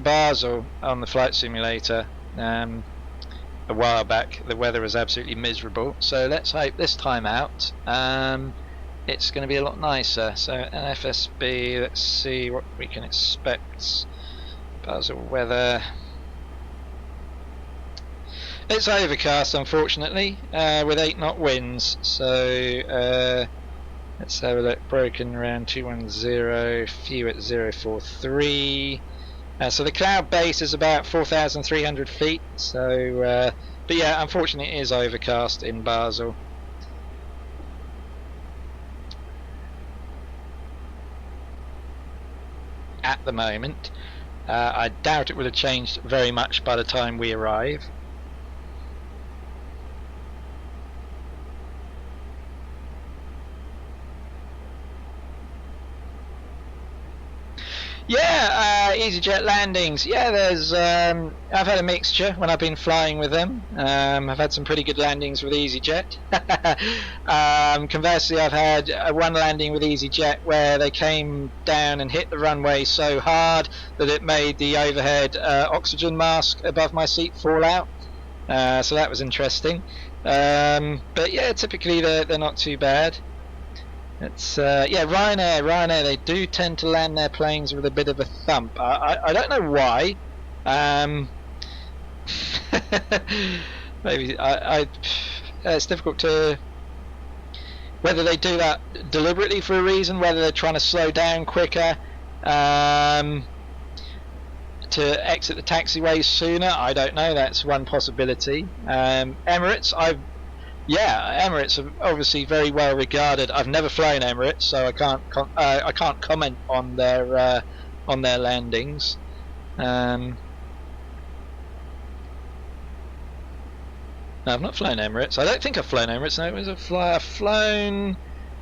Basel on the flight simulator, a while back, the weather was absolutely miserable, so let's hope this time out it's going to be a lot nicer. So NFSB, let's see what we can expect. Basel weather. It's overcast, unfortunately, with 8 knot winds. So let's have a look. Broken around 210, few at 043. So the cloud base is about 4,300 feet. So, but yeah, unfortunately, it is overcast in Basel. At the moment, I doubt it will have changed very much by the time we arrive. Yeah, easyJet landings. Yeah, there's. I've had a mixture when I've been flying with them. I've had some pretty good landings with easyJet. Conversely, I've had one landing with easyJet where they came down and hit the runway so hard that it made the overhead oxygen mask above my seat fall out. So that was interesting. But yeah, typically they're not too bad. It's yeah, Ryanair. They do tend to land their planes with a bit of a thump. I don't know why. Maybe it's difficult to whether they do that deliberately for a reason, whether they're trying to slow down quicker to exit the taxiways sooner. I don't know. That's one possibility. Emirates, Emirates are obviously very well regarded. I've never flown Emirates, so I can't comment on their landings. No, I've not flown Emirates. I don't think I've flown Emirates. No, it was I've flown.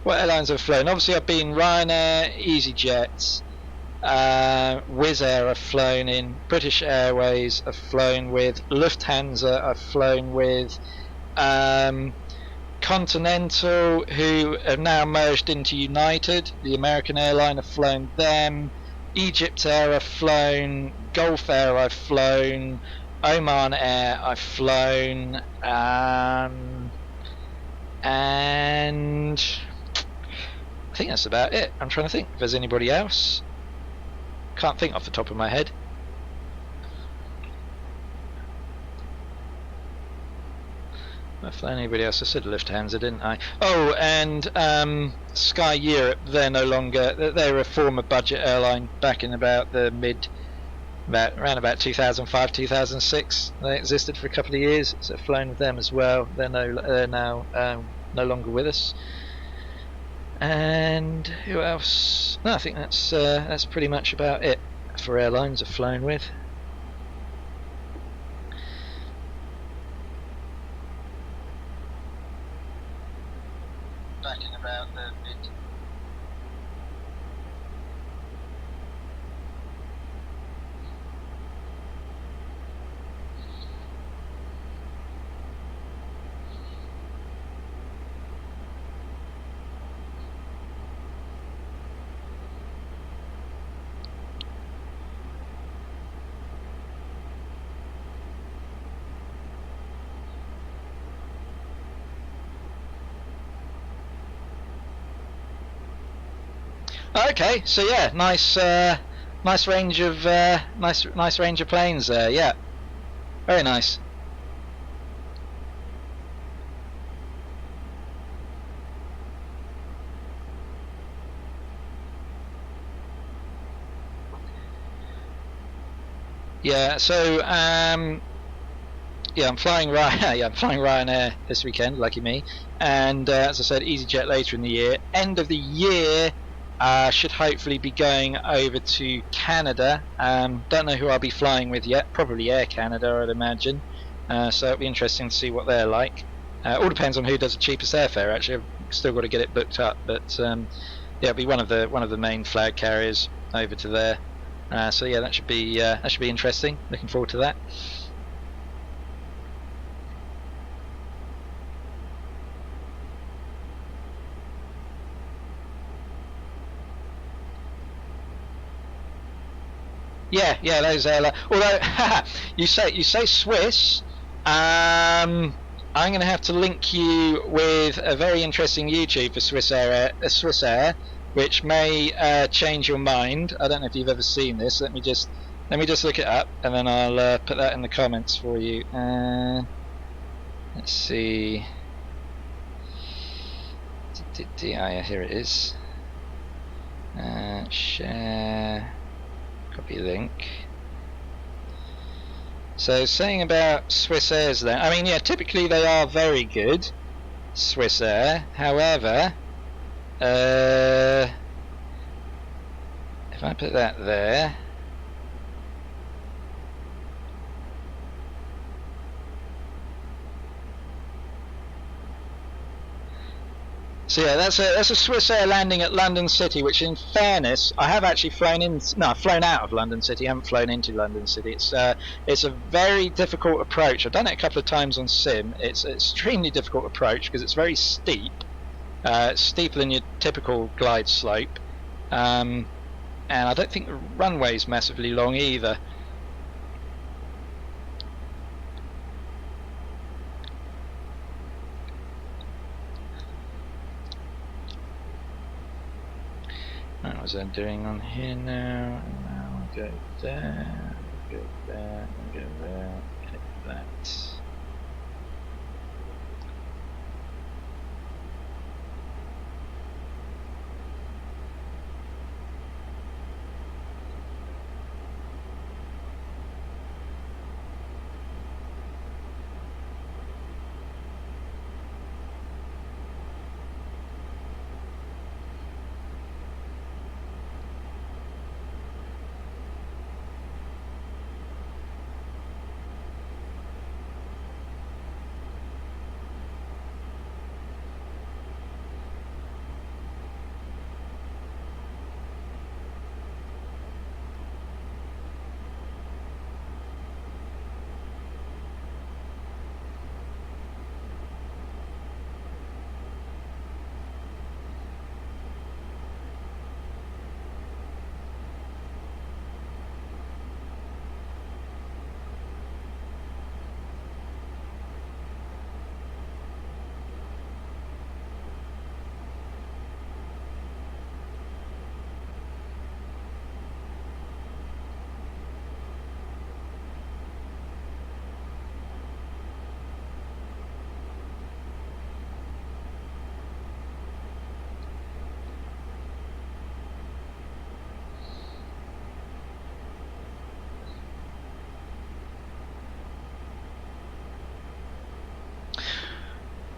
What airlines have flown? Obviously, I've been Ryanair, easyJet, Wizz Air. I've flown in. British Airways. I've flown with Lufthansa. I've flown with. Continental, who have now merged into United, the American airline. I've flown them. Egypt Air I've flown. Gulf Air I've flown. Oman Air I've flown. And I think that's about it. I'm trying to think if there's anybody else. Can't think off the top of my head. I flown anybody else? I said Lufthansa, didn't I? Oh, and Sky Europe. They're no longer. They were a former budget airline back in about the around about 2005, 2006. They existed for a couple of years. So I've flown with them as well. They're now no longer with us. And who else? No, I think that's pretty much about it for airlines I've flown with. Back in about the mid. Okay, so yeah, nice range of nice range of planes there. Yeah, very nice. Yeah, so yeah, I'm flying Ryanair this weekend, lucky me. And as I said, easyJet later in the year. End of the year. Should hopefully be going over to Canada. Don't know who I'll be flying with yet. Probably Air Canada, I'd imagine. So it'll be interesting to see what they're like. All depends on who does the cheapest airfare. Actually, I've still got to get it booked up. But yeah, it'll be one of the main flag carriers over to there. So yeah, that should be interesting. Looking forward to that. Yeah, those airlines. Although you say Swiss, I'm going to have to link you with a very interesting YouTube for Swissair, which may change your mind. I don't know if you've ever seen this. Let me just look it up, and then I'll put that in the comments for you. Let's see. Here it is. Share. Copy link. So saying about Swissairs then, I mean, yeah, typically they are very good, Swissair. However, if I put that there, so yeah, that's a Swissair landing at London City, which in fairness, I have actually flown out of London City, I haven't flown into London City. It's a very difficult approach. I've done it a couple of times on sim. It's an extremely difficult approach because it's very steep. It's steeper than your typical glide slope. And I don't think the runway's massively long either. What was I doing on here now? Now I'll go there, go there, go there, click that.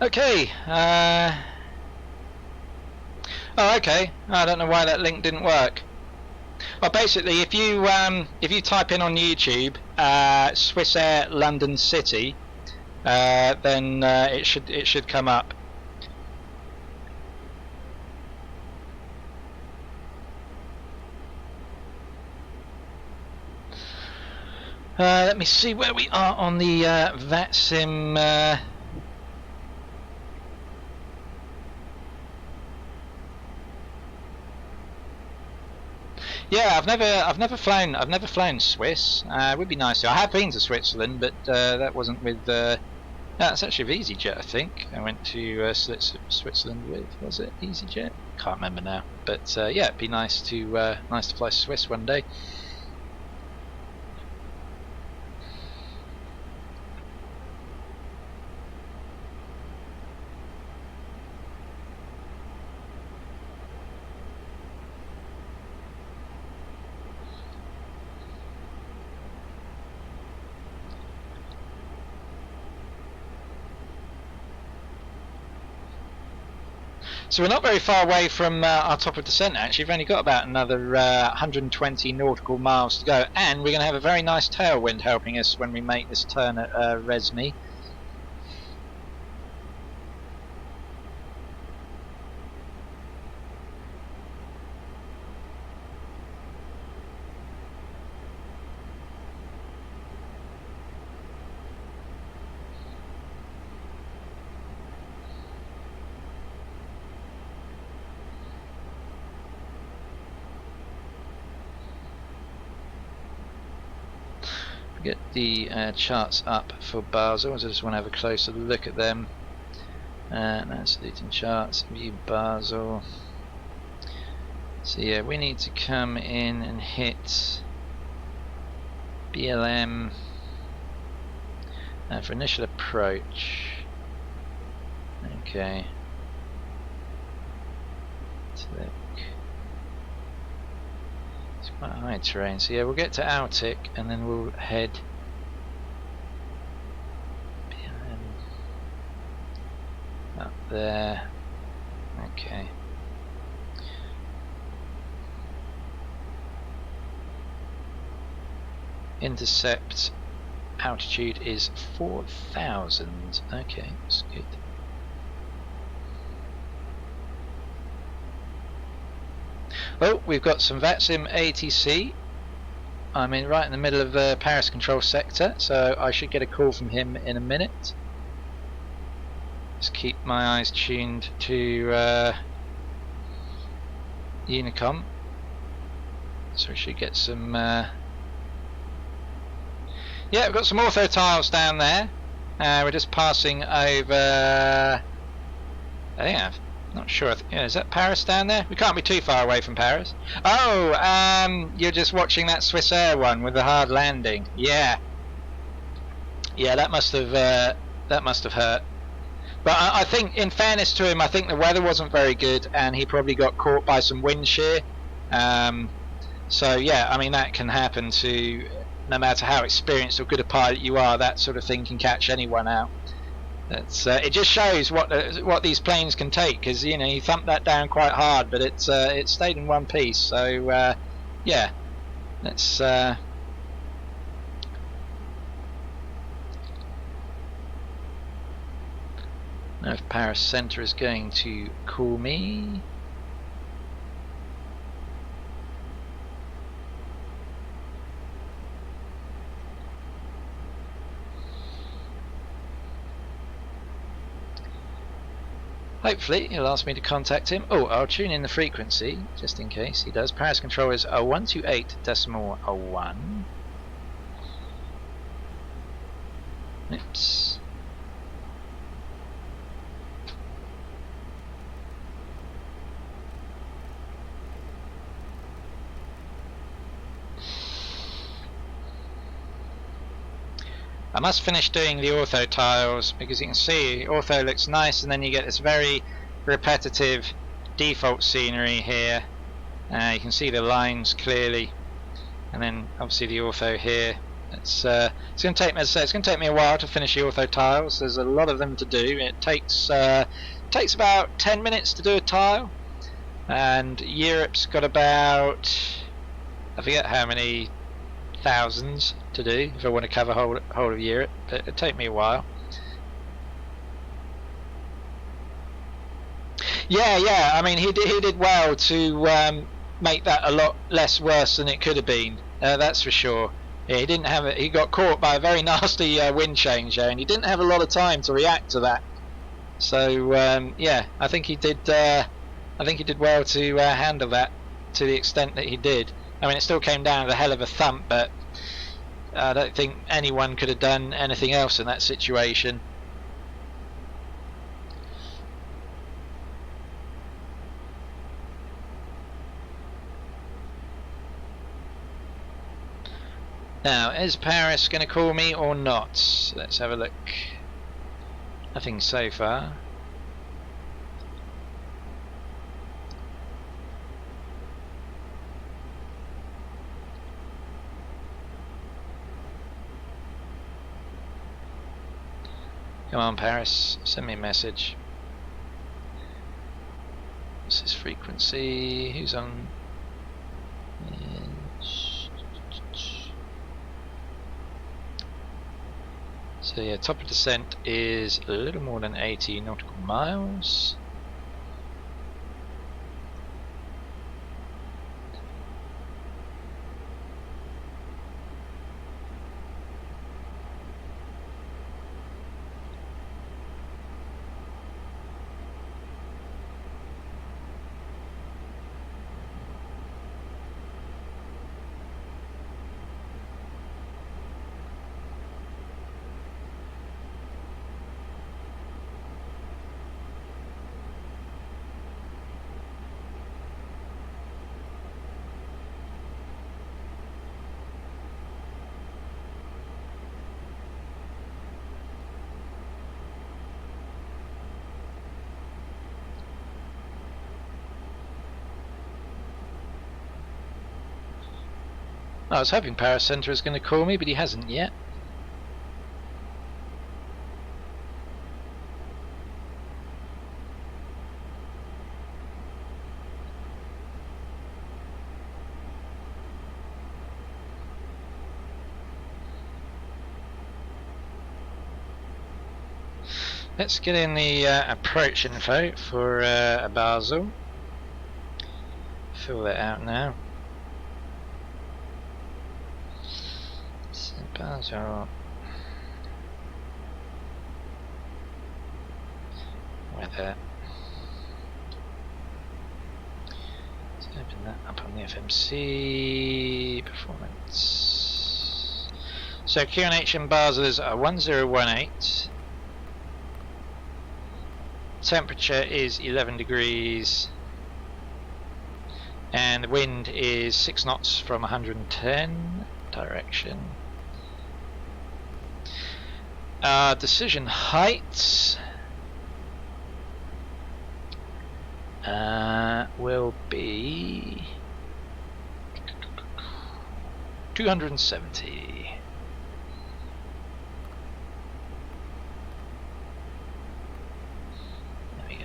Okay. Oh, okay. I don't know why that link didn't work. Well, basically, if you type in on YouTube Swissair London City, then it should come up. Let me see where we are on the VATSIM. Yeah, I've never flown Swiss. It would be nice to. I have been to Switzerland, but that wasn't with. That's actually with easyJet, I think. I went to Switzerland with. Was it easyJet? Can't remember now. But yeah, it'd be nice to fly Swiss one day. So we're not very far away from our top of descent actually. We've only got about another 120 nautical miles to go, and we're going to have a very nice tailwind helping us when we make this turn at Resmi. Get the charts up for Basel. I just want to have a closer look at them. That's Luton charts, view Basel. So yeah, we need to come in and hit BLM for initial approach. Okay. Let's look. Quite high terrain, so yeah, we'll get to Gatwick and then we'll head up there. Okay. Intercept altitude is 4,000. Okay, that's good. Well, we've got some VATSIM ATC. I'm right in the middle of the Paris control sector, so I should get a call from him in a minute. Just keep my eyes tuned to Unicom, so we should get some. Yeah, we've got some ortho tiles down there. We're just passing over. I think I've. Not sure. Is that Paris down there? We can't be too far away from Paris. Oh, you're just watching that Swissair one with the hard landing. Yeah. Yeah, that must have hurt. But I think, in fairness to him, I think the weather wasn't very good, and he probably got caught by some wind shear. So yeah, I mean that can happen to no matter how experienced or good a pilot you are. That sort of thing can catch anyone out. That's it just shows what these planes can take, because you know you thump that down quite hard, but it stayed in one piece. So yeah, let's know if Paris Centre is going to call me. Hopefully he'll ask me to contact him. Oh, I'll tune in the frequency just in case he does. Paris control is 128.1. Oops. I must finish doing the ortho tiles, because you can see ortho looks nice and then you get this very repetitive default scenery here. You can see the lines clearly, and then obviously the ortho here It's going to take me, as I say, it's going to take me a while to finish the ortho tiles. There's a lot of them to do. It takes about 10 minutes to do a tile, and Europe's got about, I forget how many thousands to do if I want to cover whole of Europe, but it'll take me a while. Yeah. I mean, he did well to make that a lot less worse than it could have been. That's for sure. Yeah, he didn't have it. He got caught by a very nasty wind change there, and he didn't have a lot of time to react to that. So yeah, I think he did. I think he did well to handle that to the extent that he did. I mean, it still came down to a hell of a thump, but I don't think anyone could have done anything else in that situation. Now, is Paris going to call me or not? Let's have a look. Nothing so far. Come on, Paris, send me a message. What's his frequency? Who's on? So yeah, top of descent is a little more than 80 nautical miles. I was hoping Paris Centre was going to call me, but he hasn't yet. Let's get in the approach info for Basel. Fill that out now. Basel. Weather. Let's open that up on the FMC performance. So QNH in Basel is 1018. Temperature is 11 degrees. And the wind is 6 knots from 110 direction. Decision height will be 270. There we go.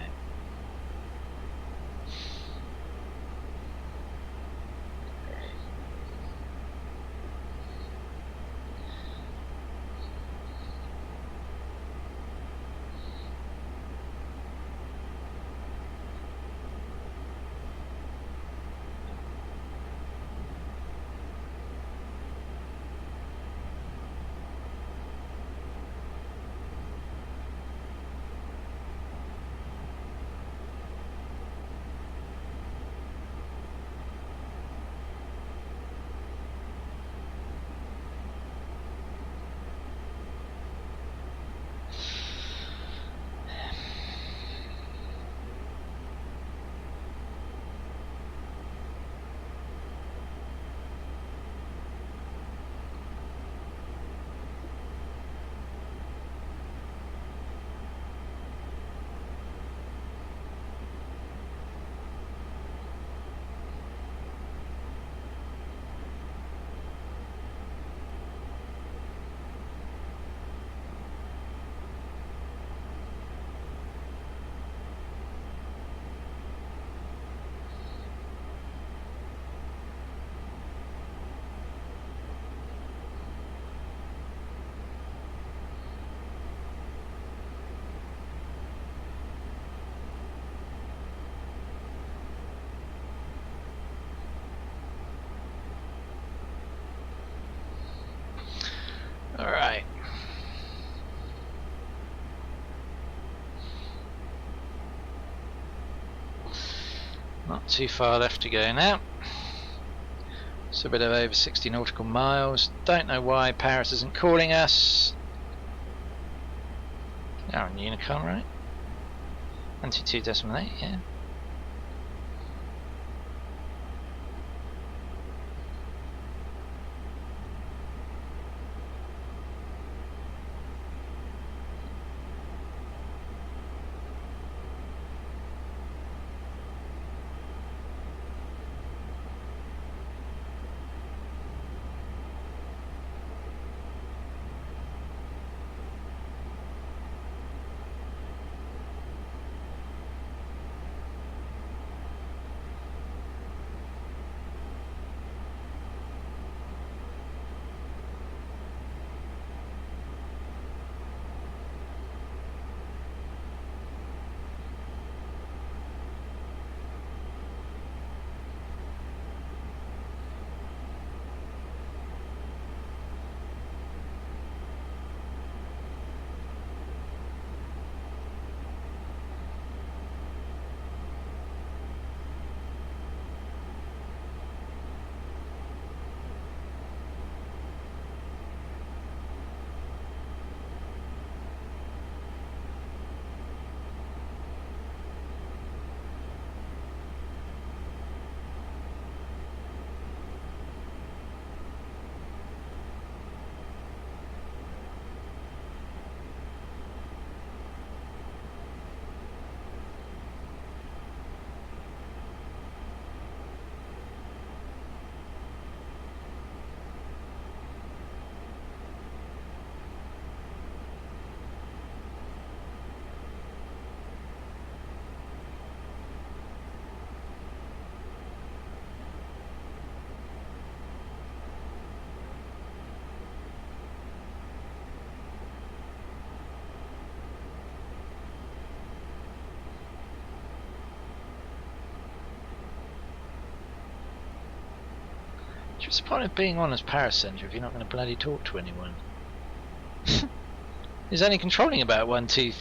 Not too far left to go now. It's a bit of over 60 nautical miles. Don't know why Paris isn't calling us. They're on Unicom, right? 92.8, yeah. What's the point of being on as Paris Centre if you're not going to bloody talk to anyone? He's only controlling about 1, 2,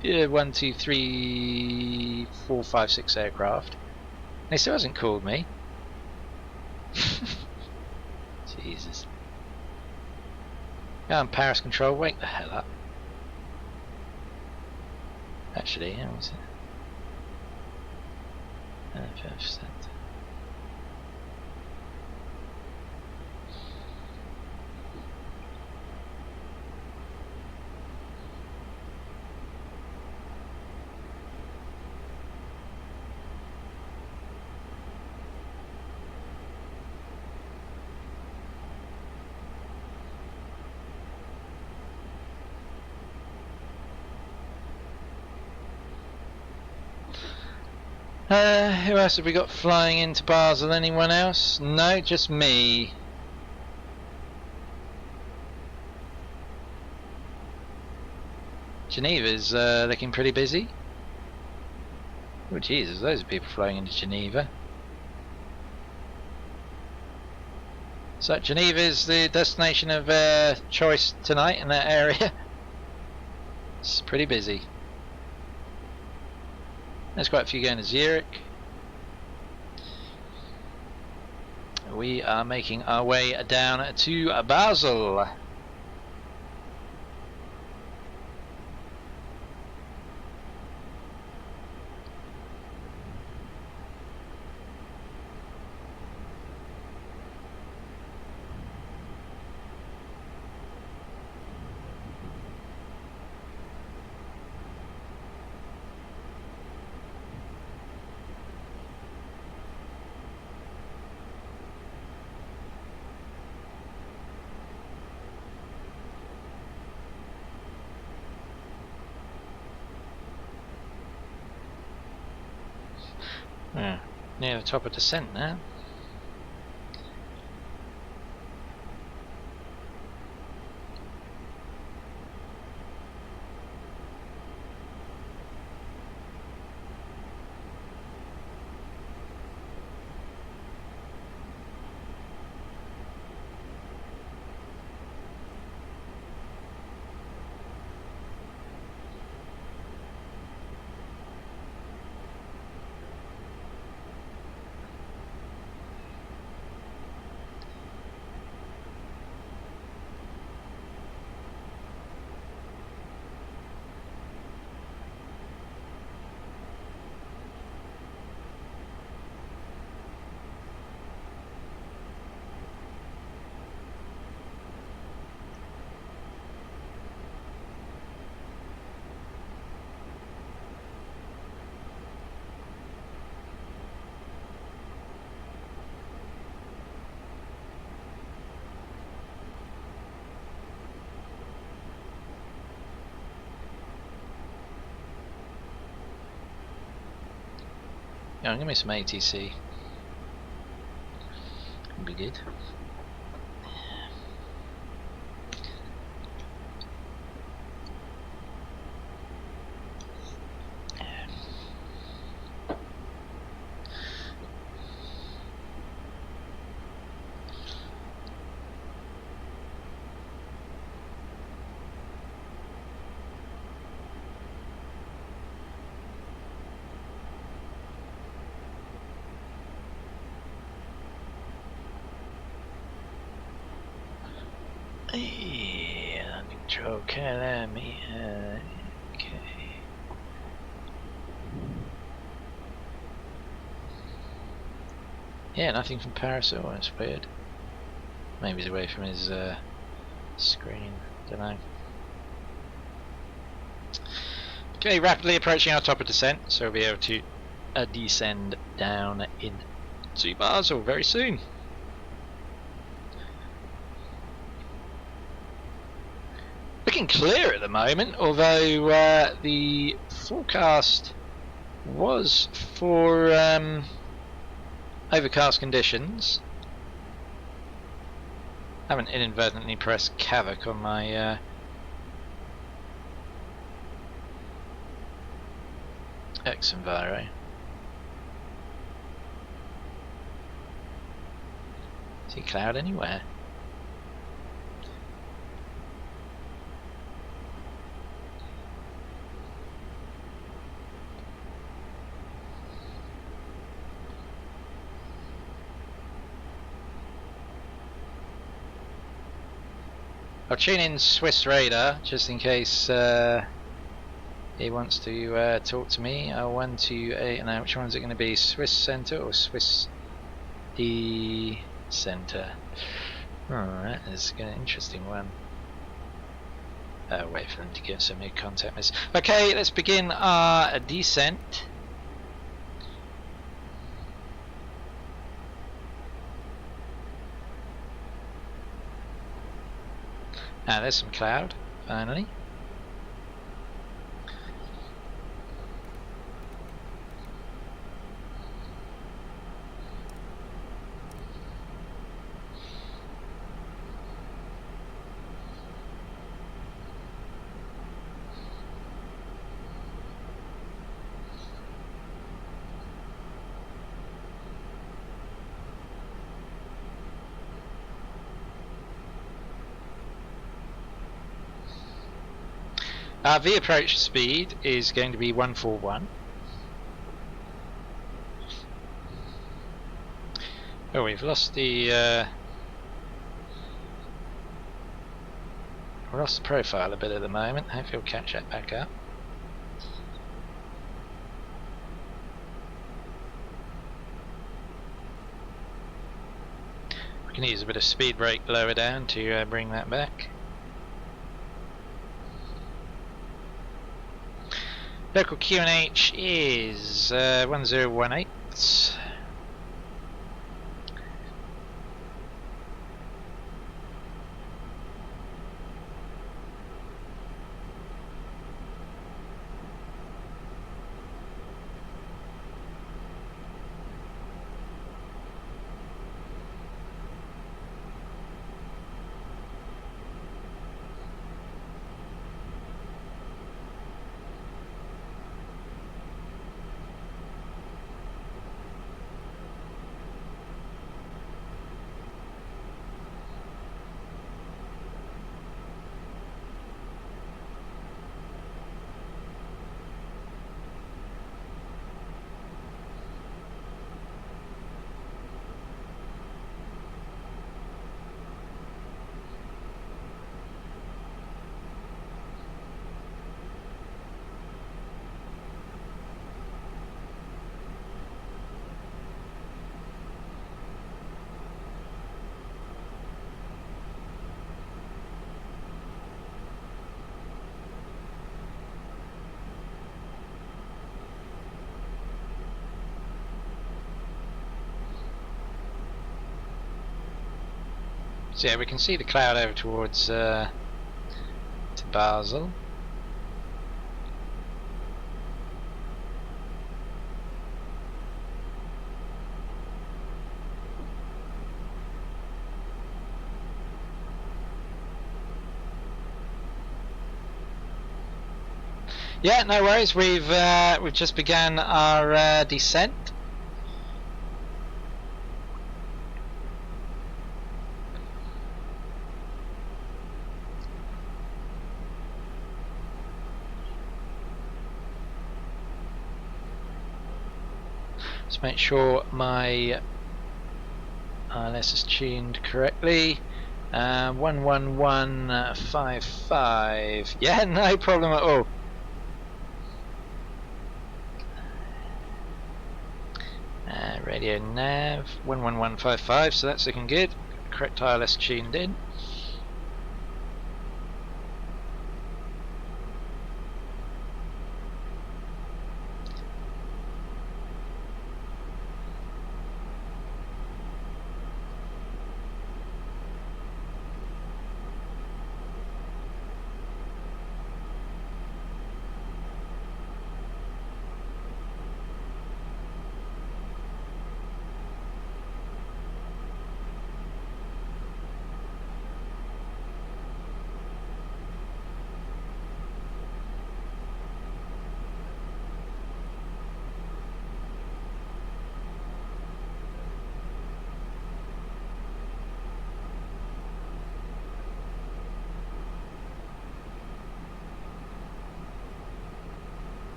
3, 4, 5, 6 aircraft. And he still hasn't called me. Jesus. Yeah, I'm Paris Control, wake the hell up. Actually, how was it? 5%. Who else have we got flying into Basel? Anyone else? No, just me. Geneva's looking pretty busy. Oh Jesus, those are people flying into Geneva. So Geneva is the destination of choice tonight in that area. It's pretty busy. There's quite a few going to Zurich. We are making our way down to Basel. Yeah, near the top of descent now. Yeah, give me some ATC. Would be good. Yeah, control KLM. Okay. Yeah, nothing from Paris. Oh, that's weird. Maybe he's away from his screen. Don't know. Okay, rapidly approaching our top of descent, so we'll be able to descend down into Basel very soon. Looking clear at the moment, although the forecast was for overcast conditions. I haven't inadvertently pressed Havoc on my X-Enviro. See cloud anywhere? I'll tune in Swiss radar just in case he wants to talk to me. 128. Now, which one is it going to be? Swiss Centre or Swiss E Centre? Alright, that's an interesting one. Wait for them to get some new contact message. Okay, let's begin our descent. Ah, there's some cloud, finally. Our V approach speed is going to be 141. Oh, we've lost the profile a bit at the moment. Hopefully we'll catch that back up. We can use a bit of speed brake lower down to bring that back. Local QNH is 1018. So yeah, we can see the cloud over towards to Basel. Yeah, no worries. We've just began our descent. Let's make sure my ILS is tuned correctly. 11155. Yeah, no problem at all. Radio nav 11155, so that's looking good. Correct ILS tuned in.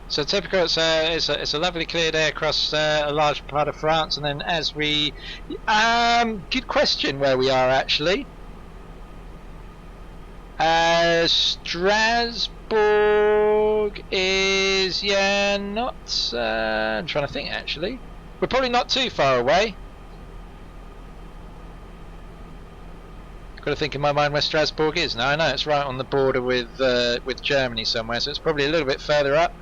So typical, it's a lovely clear day across a large part of France, and then as we, good question where we are actually. Strasbourg is, yeah, not, I'm trying to think actually. We're probably not too far away. Got to think in my mind where Strasbourg is. Now I know it's right on the border with Germany somewhere, so it's probably a little bit further up.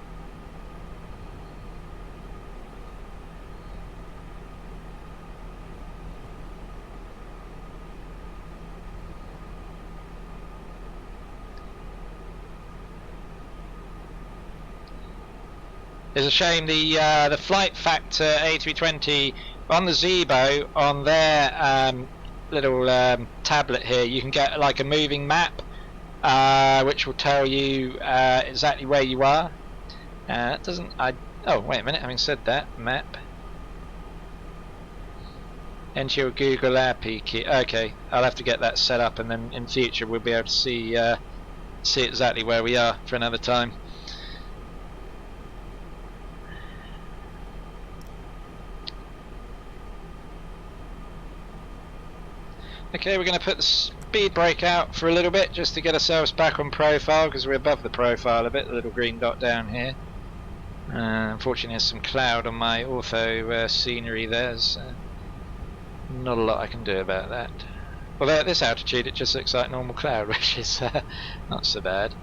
It's a shame the flight factor A320 on the Zebo on their little tablet here. You can get like a moving map, which will tell you exactly where you are. It doesn't. Oh, wait a minute. Having said that, map. Enter your Google API key. Okay, I'll have to get that set up, and then in future we'll be able to see exactly where we are for another time. Okay, we're going to put the speed brake out for a little bit just to get ourselves back on profile, because we're above the profile a bit, the little green dot down here. Unfortunately there's some cloud on my ortho scenery there, so not a lot I can do about that. Although at this altitude it just looks like normal cloud, which is not so bad.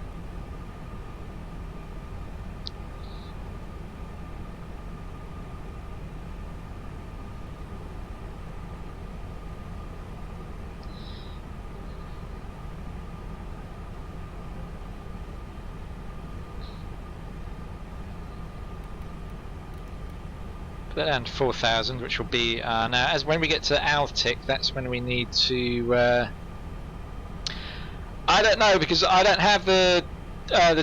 Put that down to 4,000, which will be now. As when we get to Altic, that's when we need to. I don't know, because I don't have the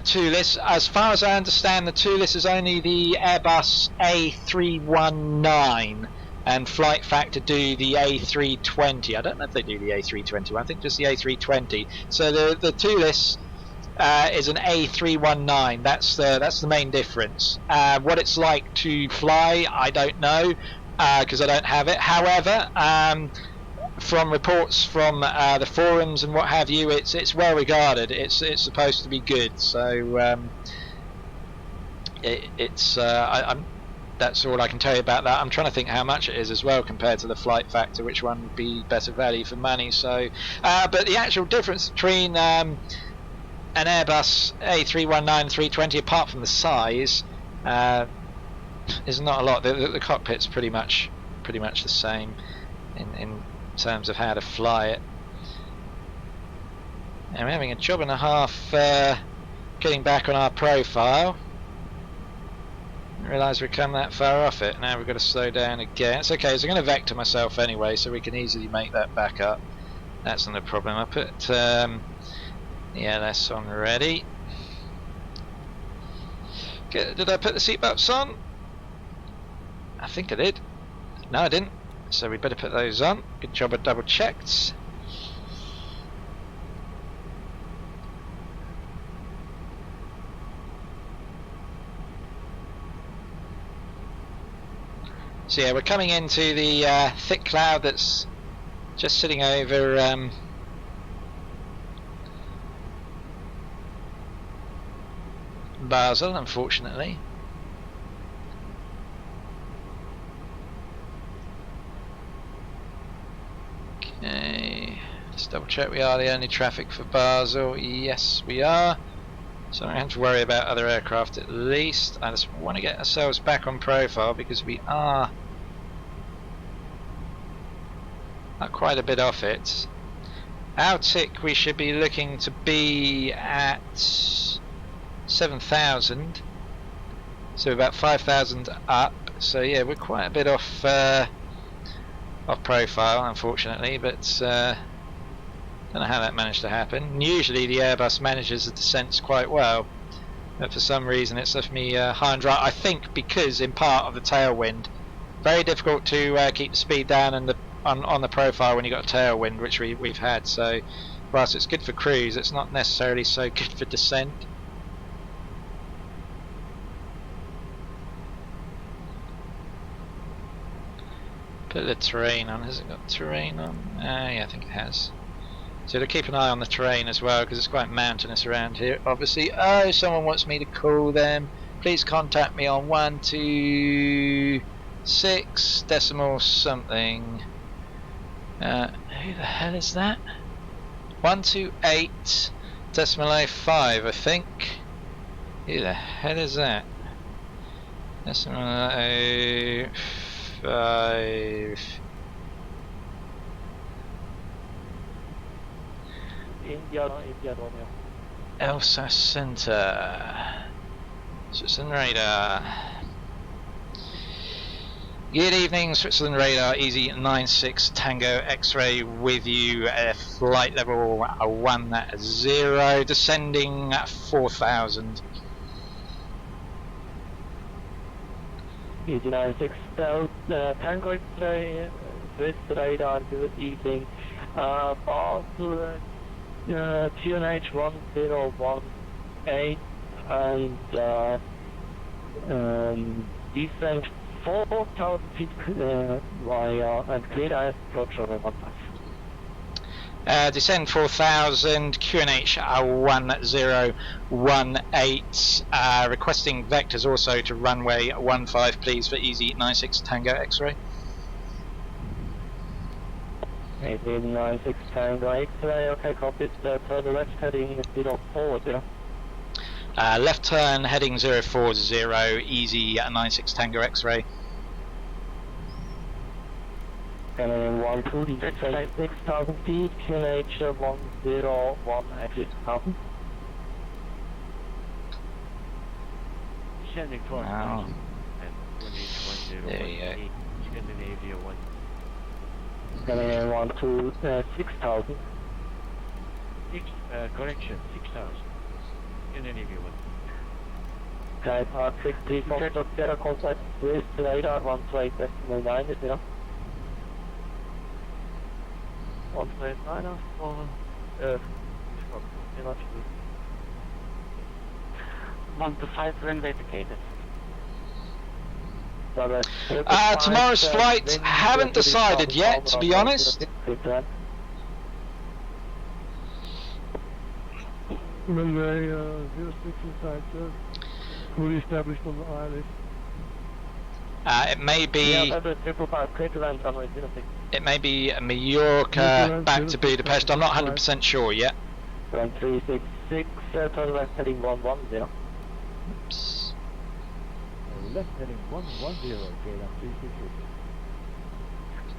two lists. As far as I understand, the two list is only the Airbus A319, and Flight Factor do the A320. I don't know if they do the A320. I think just the A320. So the two lists. Is an A319. That's the main difference. What it's like to fly, I don't know, because I don't have it. However, from reports from the forums and what have you, it's well regarded. It's supposed to be good. So that's all I can tell you about that. I'm trying to think how much it is as well compared to the Flight Factor, which one would be better value for money. So, but the actual difference between an Airbus A319 320, apart from the size, is not a lot. The cockpit's pretty much the same. in terms of how to fly it. And we're having a job and a half getting back on our profile. I realise we've come that far off it. Now we've got to slow down again. It's okay, so I'm going to vector myself anyway, so we can easily make that back up. That's not a problem. I put the LS on ready. Did I put the seatbelts on? I think I did. No, I didn't. So we'd better put those on. Good job, I double checked. So yeah, we're coming into the thick cloud that's just sitting over Basel, unfortunately. Okay, let's double check we are the only traffic for Basel. Yes, we are. So I don't have to worry about other aircraft at least. I just want to get ourselves back on profile because we are quite a bit off it. Our tick we should be looking to be at 7,000, so about 5,000 up. So yeah, we're quite a bit off profile, unfortunately, but don't know how that managed to happen. Usually the Airbus manages the descents quite well, but for some reason it's left me high and dry. I think because in part of the tailwind, very difficult to keep the speed down and on the profile when you've got a tailwind, which we've had. So whilst it's good for cruise, it's not necessarily so good for descent. Put the terrain on. Has it got terrain on? Yeah, I think it has. So to keep an eye on the terrain as well, because it's quite mountainous around here. Obviously, oh, someone wants me to call them. Please contact me on 126 decimal something. Who the hell is that? 128 decimal 05, I think. Who the hell is that? Decimal 05. India Romeo. Elsa Center. Switzerland radar. Good evening, Switzerland radar, easy 96 Tango X-ray with you, flight level 10, descending at 4,000. Easy 96 Tango X-ray, Swiss radar, good evening. Basel, QNH 1018 and descent 4,000 feet via and clear as approach over 1.5. Descend 4,000, QNH 1018, requesting vectors also to runway 15 please for easy 96 Tango X-ray. Easy 96 Tango X-ray, okay, copy, further left heading 040. Left turn heading 040, easy 96 Tango X-ray. And 6,000 feet, QNH 101 exit 1,000. Wow. There you go. Scandinavia 1. And 6,000. Correction, 6,000. Scandinavia 1. Okay, 634, contact with radar 128.9, is there? 129 or 1 to 5 runway indicated. Tomorrow's flight, haven't decided yet, to be honest. Runway 06 inside, sir. Fully established on the island. It may be Mallorca back to Budapest. I'm not 100% sure yet. 366, turn left heading 110. Oops. Left heading 110, KLM 366.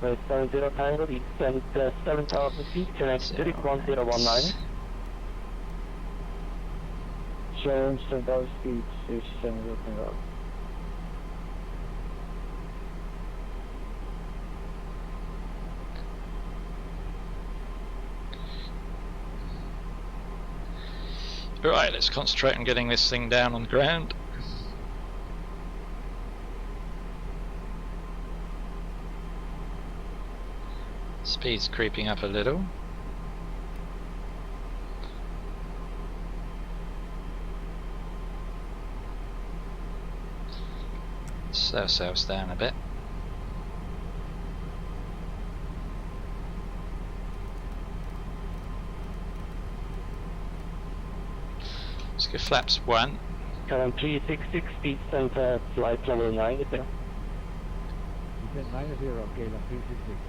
West 70 Tango, descend 7,000 feet, connect Zurich 1019. Sharon, 7,000 feet, 70 Tango. Right, let's concentrate on getting this thing down on the ground. Speed's creeping up a little. Slow ourselves down a bit. Let's go flaps 1. Current 366, speed center, flight level 90. Descend 90, Galen 366.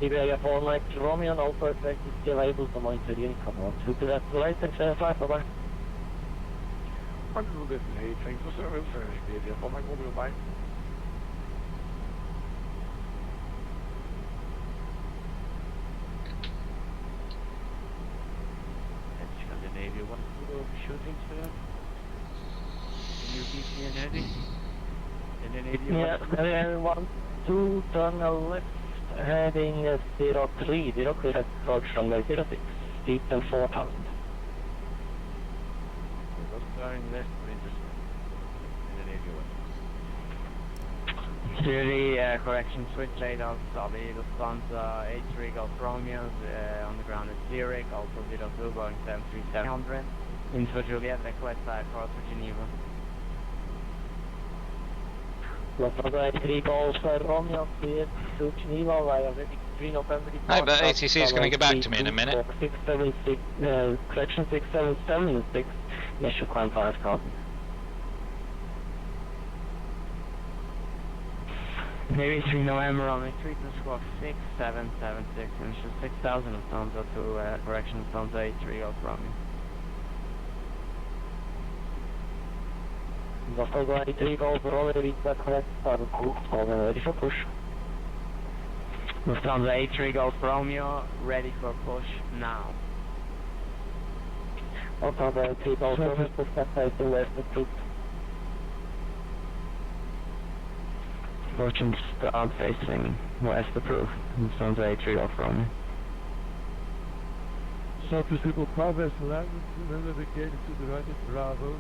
EVGA 4 Mike Romeo and Alpha effect is still able to monitor the income. To that right and flight, bye-bye. Under this hey, thanks for service, EVGA 4 Mike Romeo, bye. Scandinavia, what sort of shooting sir? Can you keep me ready? Yeah, Scandinavia 1-2, turn left, heading 03, 0 clear at approach runway 06, steep and 4,000. Turning left for intercept. Scandinavia 1. Security, correction, switch lane of Sabi, Lufthansa, H3 Golf Romeo, on the ground at Zurich, also 02, Boeing 73700. Into for Juliet, request side, cross for Geneva. Lufthansa 3 Golf Romeo, cleared to Geneva via 3 November. Hey, but ATC is going to get back to me in a minute. 676, correction 6776, initial climb 5,000. Maybe 3 November on me, 3 to squawk 6776, initial 6000 Lufthansa to correction Lufthansa H3 Golf Romeo. Lufthansa 3 Golf Romeo, reach that correct, started cool, ready for push. Lufthansa H3 Golf Romeo, ready for push now. Lufthansa 3 Golf Romeo, push that side to west with troops. Approaching start facing west approved. Lufthansa H3 Golf Romeo. South Pacific Progress landed, remember the gate to the right is Bravo.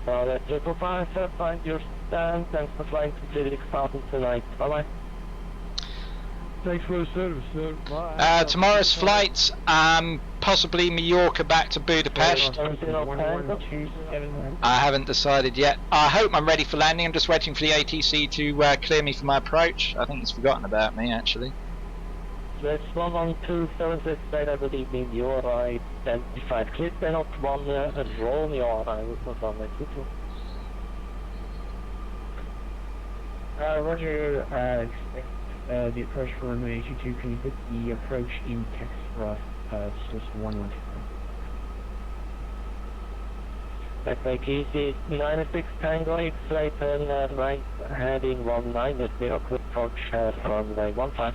That's 555, find your stand, thanks for flying to Zurich 6000 tonight. Bye-bye. Thanks for the service, sir. Bye. Tomorrow's flights, possibly Mallorca back to Budapest. I haven't decided yet. I hope I'm ready for landing. I'm just waiting for the ATC to clear me for my approach. I think it's forgotten about me, actually. That's 11276, good evening, you're identified. Clear channel 1 Romeo, I will confirm that 22. Roger, expect the approach for runway 82. Can you put the approach in text for us? Just 112. Backbake easy, 96 Tango, X-ray turn right, heading 19, at 0 clear approach runway 15.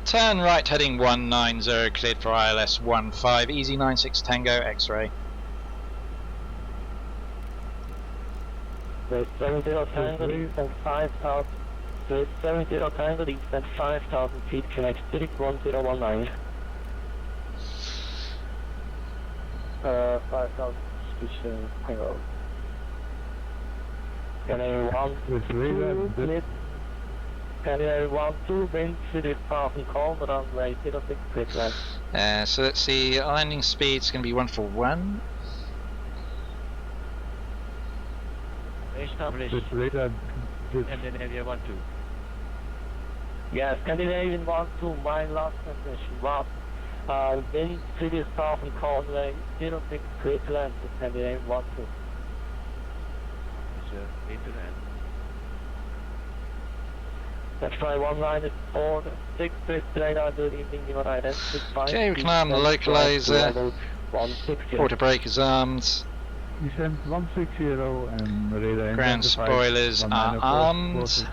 Turn right heading 190, cleared for ILS 15, easy 96 Tango, X-ray. There's 70 Tango, descent 5,000. There's 70 Tango, descent 5,000 feet, connect Zurich 1019. 5,000 speech Tango. Canary 1, 2, Canary 1, 2, wind, Zurich 1000, call, runway 06, clear land. So let's see, landing speed's going to be 141. Established. Scandinavia 1-2. Yeah, Scandinavian 1-2, my last transmission was wind, Zurich 1000, call, runway 06, clear land, Scandinavian 1-2. Sir, into land. That's try 194, 6 radar, good evening, you are identified. Okay, we can arm the localizer. 160. Quarter breakers armed. Descent 160 and radar Ground spoilers are armed.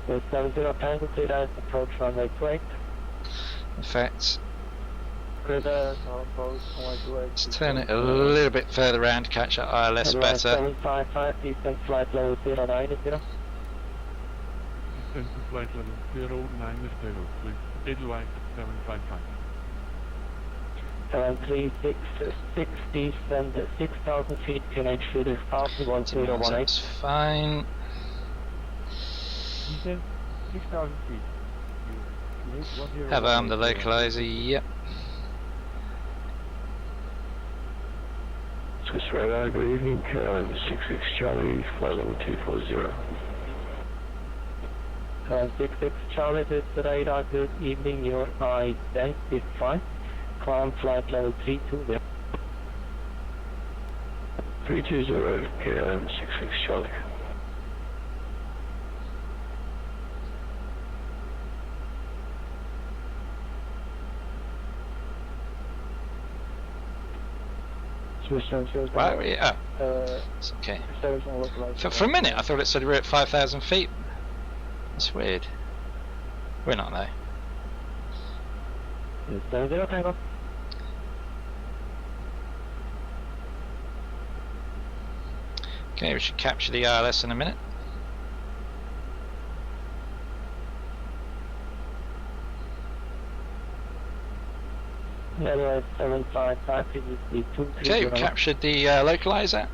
70 Tango, clear as approach runway 28. Effects. Radar, approach runway 28. Let's turn it a little bit further around to catch that ILS better. 755, descent flight level 090. Descent to flight level 09 please. Edelweiss 755. 736, 60, send 6,000 feet, QNH feeder, passing 1018. That's fine. Descent 6,000 feet. Have armed the localizer, yep. Swiss radar, good evening, Carolyn 66 Charlie, flight level 240. 66 Charlie, this is radar, good evening, your identify. Climb flight level 320. 320, KLM 66 Charlie. Right, yeah. It's okay. For a minute, I thought it said we were at 5,000 feet. That's weird. We're not though. 70 Tango. Okay, we should capture the ILS in a minute. Anyway, 755, okay, we captured the localizer.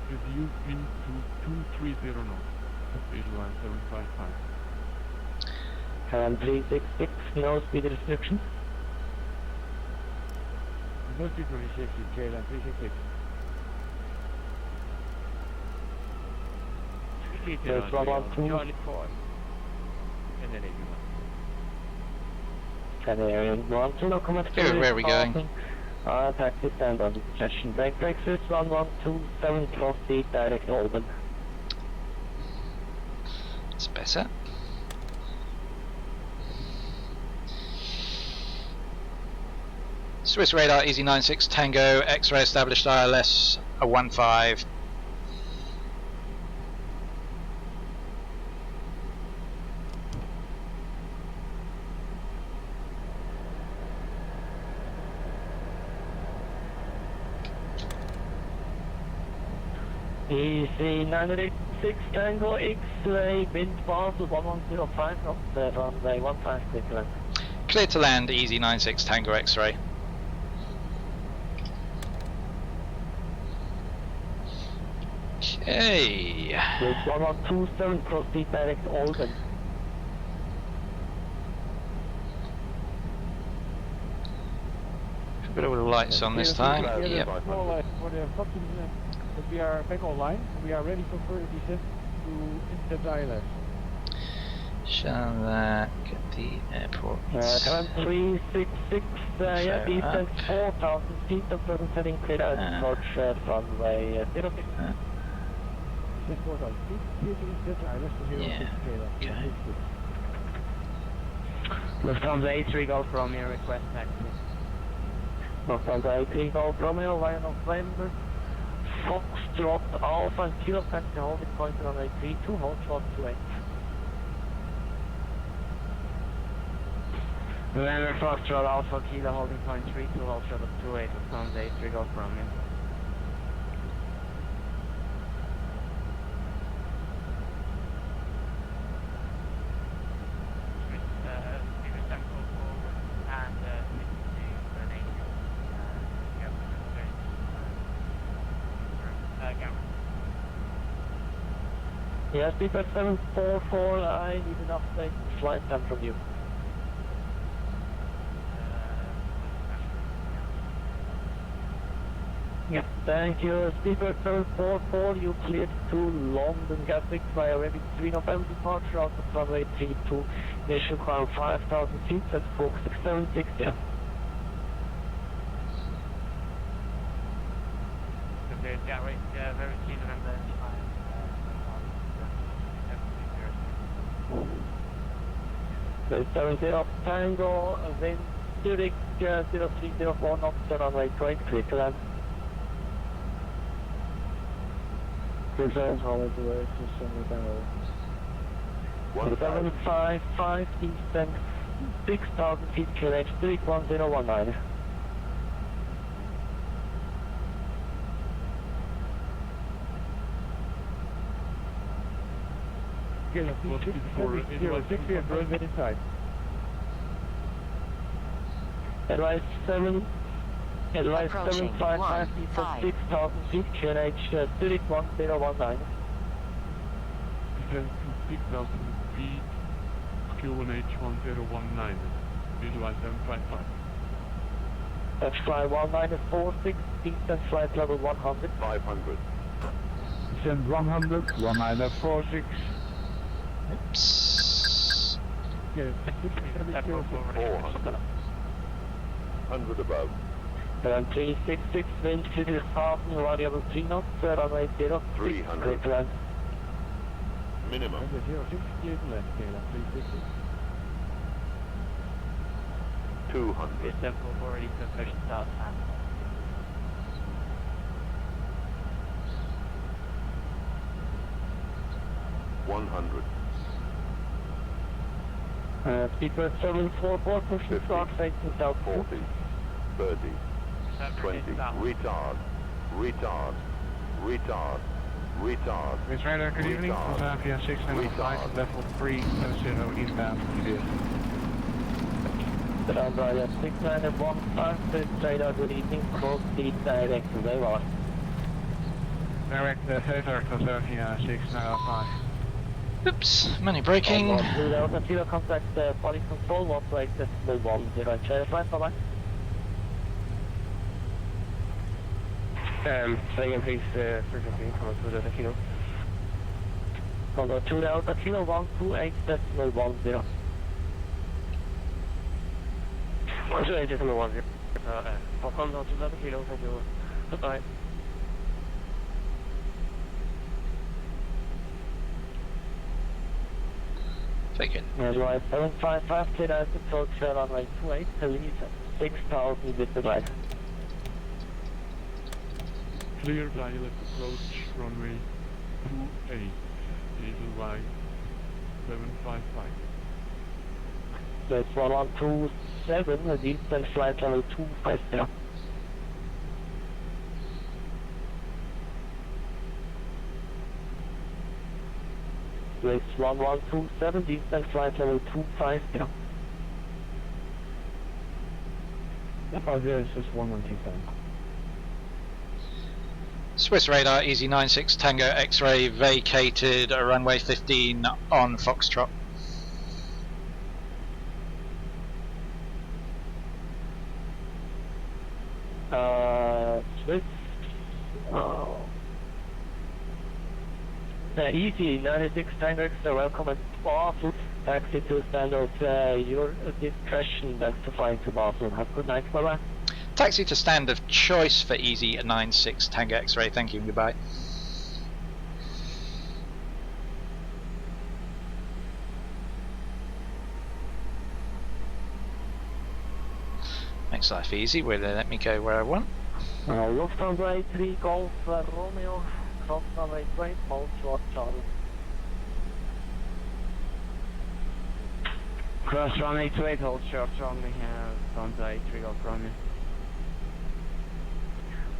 With UV to 230 knots. Edelweiss 755. And 366, no speed restriction. No speed restriction, KLM 366. There's 112. Charlie 4. And then 81. Canadian 112, no comment. Where are we going? Taxi stand on session. Break 1127, cross seat, direct Oldham. It's better. Swiss radar, easy 96 Tango, X-ray established ILS, a 15. Easy 986 Tango, X-ray, wind Basel 1105, off the runway 15, clear. Clear to land, easy 96 Tango X-ray. Okay. With 1127, cross seat, direct Oldham. A bit of lights on this time. Yep. We are back online. We are ready for further descent to intercept ILS. Shall that get the airport? 366, yeah, descent 4,000 feet of present setting clear out approach runway 06. 4,000 feet, clear to intercept ILS to 06. Yeah, okay. Lufthansa A3 Golf Romeo, request taxi. Lufthansa A3 Golf Romeo, via November. Foxtrot Alpha and Kilo Taxi holding point on A32, hold short 28. November Foxtrot Alpha Kilo holding point 32, hold short of 28, Lufthansa A3 Golf Romeo. Yes, Beaver 744, I need an update flight time from you. Yes, thank you. Beaver 744, you cleared to London Gatwick via Reading 3 November departure out of runway 32, initial climb 5,000 feet at Fox 676, yeah. Gatwick, very keen November 5. 70 up Tango, wind Zurich 0304 knots, runway 23, to land. Corsair Holland away to send down. 755 Eastern 6000 feet QNH 31019. Plus before Edinburgh 60 and road inside. Advise 7. Advise Approaching 755 Eastern 6000 feet QNH 31019. descend to 6,000 feet, QNH 1019, visualize 755. That's flight 1946, Eastern flight level 100. 500. Descend 100, 1946. Oops. Yeah, 400. 100 above. 366, wind to the south, variable 3 knots, runway 06. 300. Clear land. Minimum. 200. Simple for ready to push south. 100. Speedbird 744, pushing 50. start, facing south. 40. 30. 20. Retard. Retard. Retard. Retard. Miss Radar, good evening. Retard. Zambia 695, level 370 eastbound, clear. Zambia 691, radar, good evening, close speed direction, very well. Direct Cesar to Zambia 695. Oops, money braking. Delta Kilo contact body control, not to access the 10, chair flight, bye bye. Say again please, frequency, come to Delta Kilo. Control 2 Delta Kilo 128.10. 128.10. Welcome to Delta Kilo, thank you. Goodbye. Taken. Right, 755, clear out the approach runway 28, police 6000 with the glide. Clear dialect approach runway 28, Edelweiss 755. So it's 1127, the eastern flight level 250. So it's 1127, eastern flight level 250. Oh, yeah, it's just 1127. Swiss radar, easy 96 Tango X-ray vacated runway 15 on Foxtrot. Swiss. Oh. Easy 96 Tango X-ray, welcome at Basel. Taxi to standard, your discretion, that's to flying to Basel. Have a good night, bye bye. Taxi to stand of choice for easy 96 Tango X-ray, thank you and goodbye. Makes life easy, will they let me go where I want? Lufthansa 3 Golf Romeo, cross runway 20, hold short Charlie. Cross runway 28, hold short Charlie, Lufthansa 3 Golf Romeo.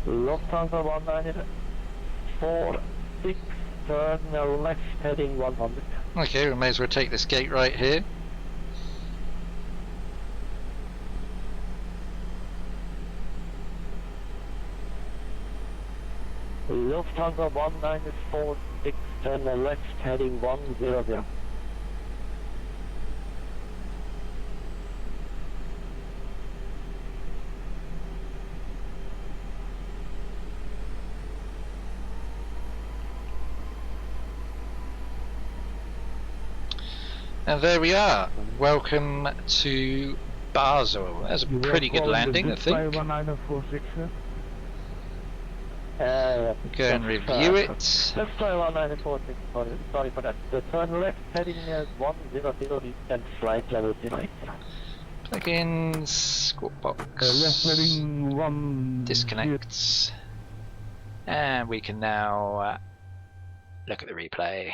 Lufthansa 194, 6, turn left heading 100. Okay, we may as well take this gate right here. Lufthansa 194, 6, turn left heading 100. And there we are. Welcome to Basel. That's a pretty good landing, I think. 1946, sir. Go and review it. Let's try 1946, sorry for that. The turn left heading 100 and flight level 08. Plugins, squawk box, left heading 1. disconnects, and we can now look at the replay.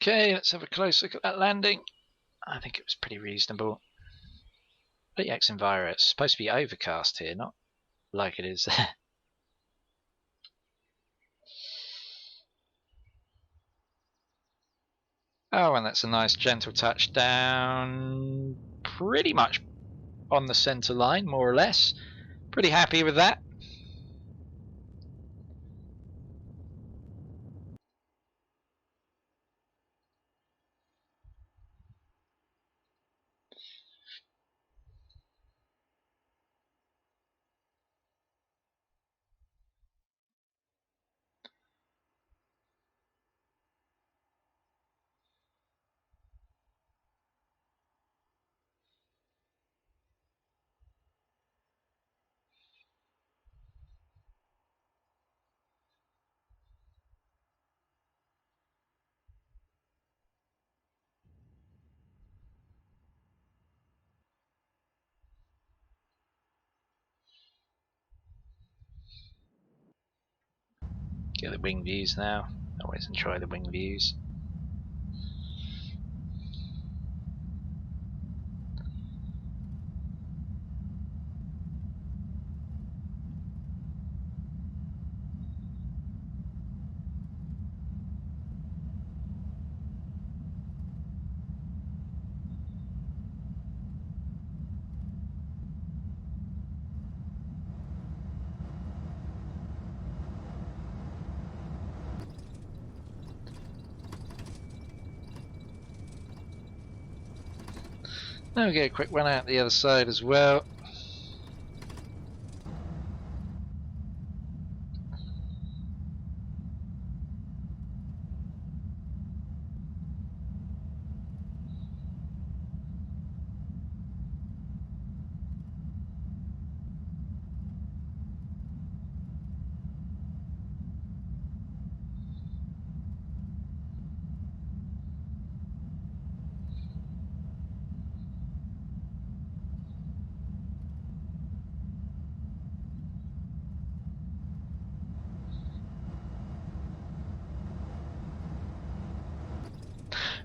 Okay, let's have a close look at that landing. I think it was pretty reasonable. VX Enviro, it's supposed to be overcast here, not like it is there. Oh, and that's a nice gentle touchdown. Pretty much on the centre line, more or less. Pretty happy with that. Get the wing views now. Always enjoy the wing views. Now we get a quick run out the other side as well.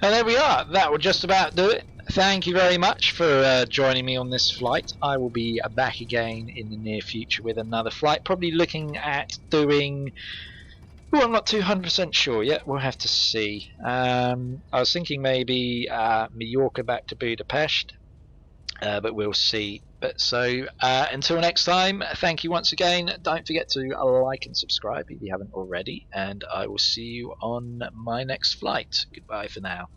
And there we are. That will just about do it. Thank you very much for joining me on this flight. I will be back again in the near future with another flight. Probably looking at doing... Oh, I'm not 200% sure yet. We'll have to see. I was thinking maybe Mallorca back to Budapest. But we'll see. But so until next time, thank you once again. Don't forget to like and subscribe if you haven't already, and I will see you on my next flight. Goodbye for now.